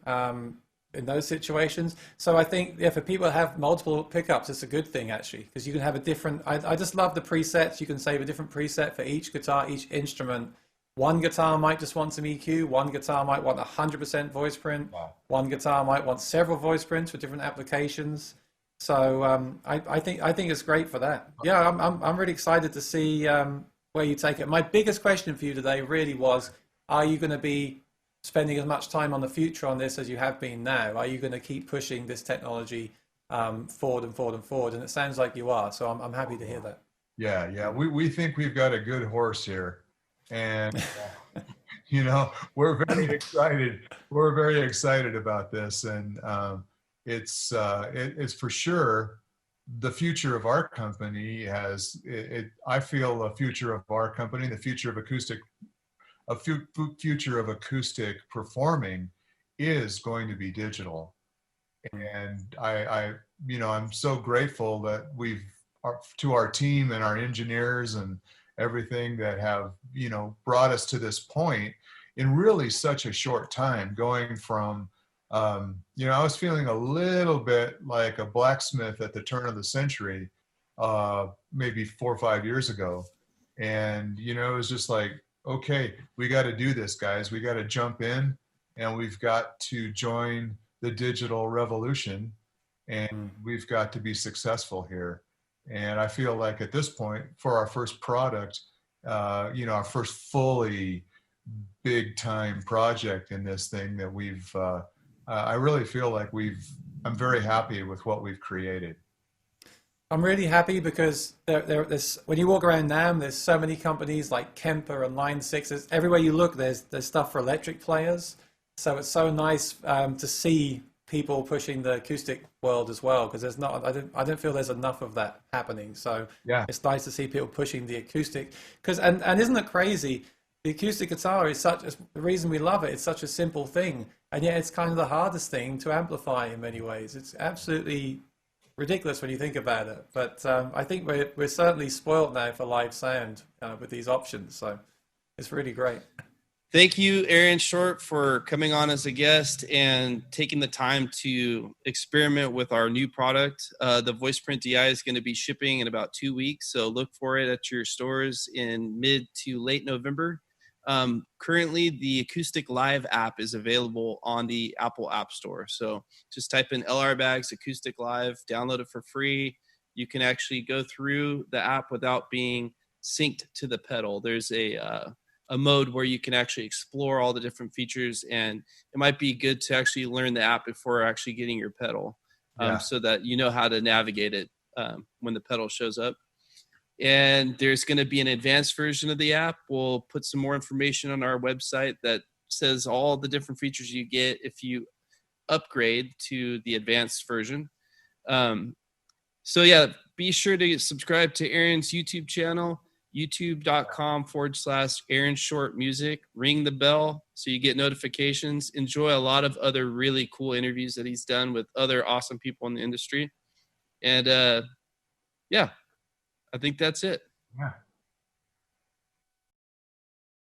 in those situations. So I think, yeah, for people that have multiple pickups, it's a good thing actually, because you can have a different. I just love the presets. You can save a different preset for each guitar, each instrument. One guitar might just want some EQ. One guitar might want 100% Voiceprint. Wow. One guitar might want several Voiceprints for different applications. So I think it's great for that. Yeah, I'm really excited to see where you take it. My biggest question for you today really was: are you going to be spending as much time on the future on this as you have been now? Are you going to keep pushing this technology forward and forward and forward? And it sounds like you are. So I'm happy to hear that. Yeah. We think we've got a good horse here, and you know, we're very excited. We're very excited about this, and it's for sure the future of our company. I feel the future of our company, the future of acoustic, future of acoustic performing is going to be digital. And I'm so grateful that to our team and our engineers and everything that have, you know, brought us to this point in really such a short time, going from, you know, I was feeling a little bit like a blacksmith at the turn of the century, maybe 4 or 5 years ago. And, you know, it was just like, okay, we got to do this, guys. We got to jump in, and we've got to join the digital revolution, and we've got to be successful here. And I feel like at this point, for our first product, you know, our first fully big time project in this thing that I really feel like I'm very happy with what we've created. I'm really happy because there's when you walk around NAMM, there's so many companies like Kemper and Line 6. Everywhere you look, there's stuff for electric players. So it's so nice to see people pushing the acoustic world as well, because I don't feel there's enough of that happening. So yeah, it's nice to see people pushing the acoustic, and isn't it crazy? The acoustic guitar is the reason we love it. It's such a simple thing, and yet it's kind of the hardest thing to amplify in many ways. It's absolutely ridiculous when you think about it. But I think we're certainly spoiled now for live sound with these options. So it's really great. Thank you, Aaron Short, for coming on as a guest and taking the time to experiment with our new product. The Voiceprint DI is going to be shipping in about 2 weeks, so look for it at your stores in mid to late November. Currently, the AcousticLive app is available on the Apple App Store. So just type in LR Baggs AcousticLive, download it for free. you can actually go through the app without being synced to the pedal. There's a mode where you can actually explore all the different features, and it might be good to actually learn the app before actually getting your pedal, so that you know how to navigate it when the pedal shows up. And there's going to be an advanced version of the app. We'll put some more information on our website that says all the different features you get if you upgrade to the advanced version. So yeah, be sure to subscribe to Aaron's YouTube channel, youtube.com/Aaron Short Music. Ring the bell so you get notifications. Enjoy a lot of other really cool interviews that he's done with other awesome people in the industry. And yeah, I think that's it. Yeah.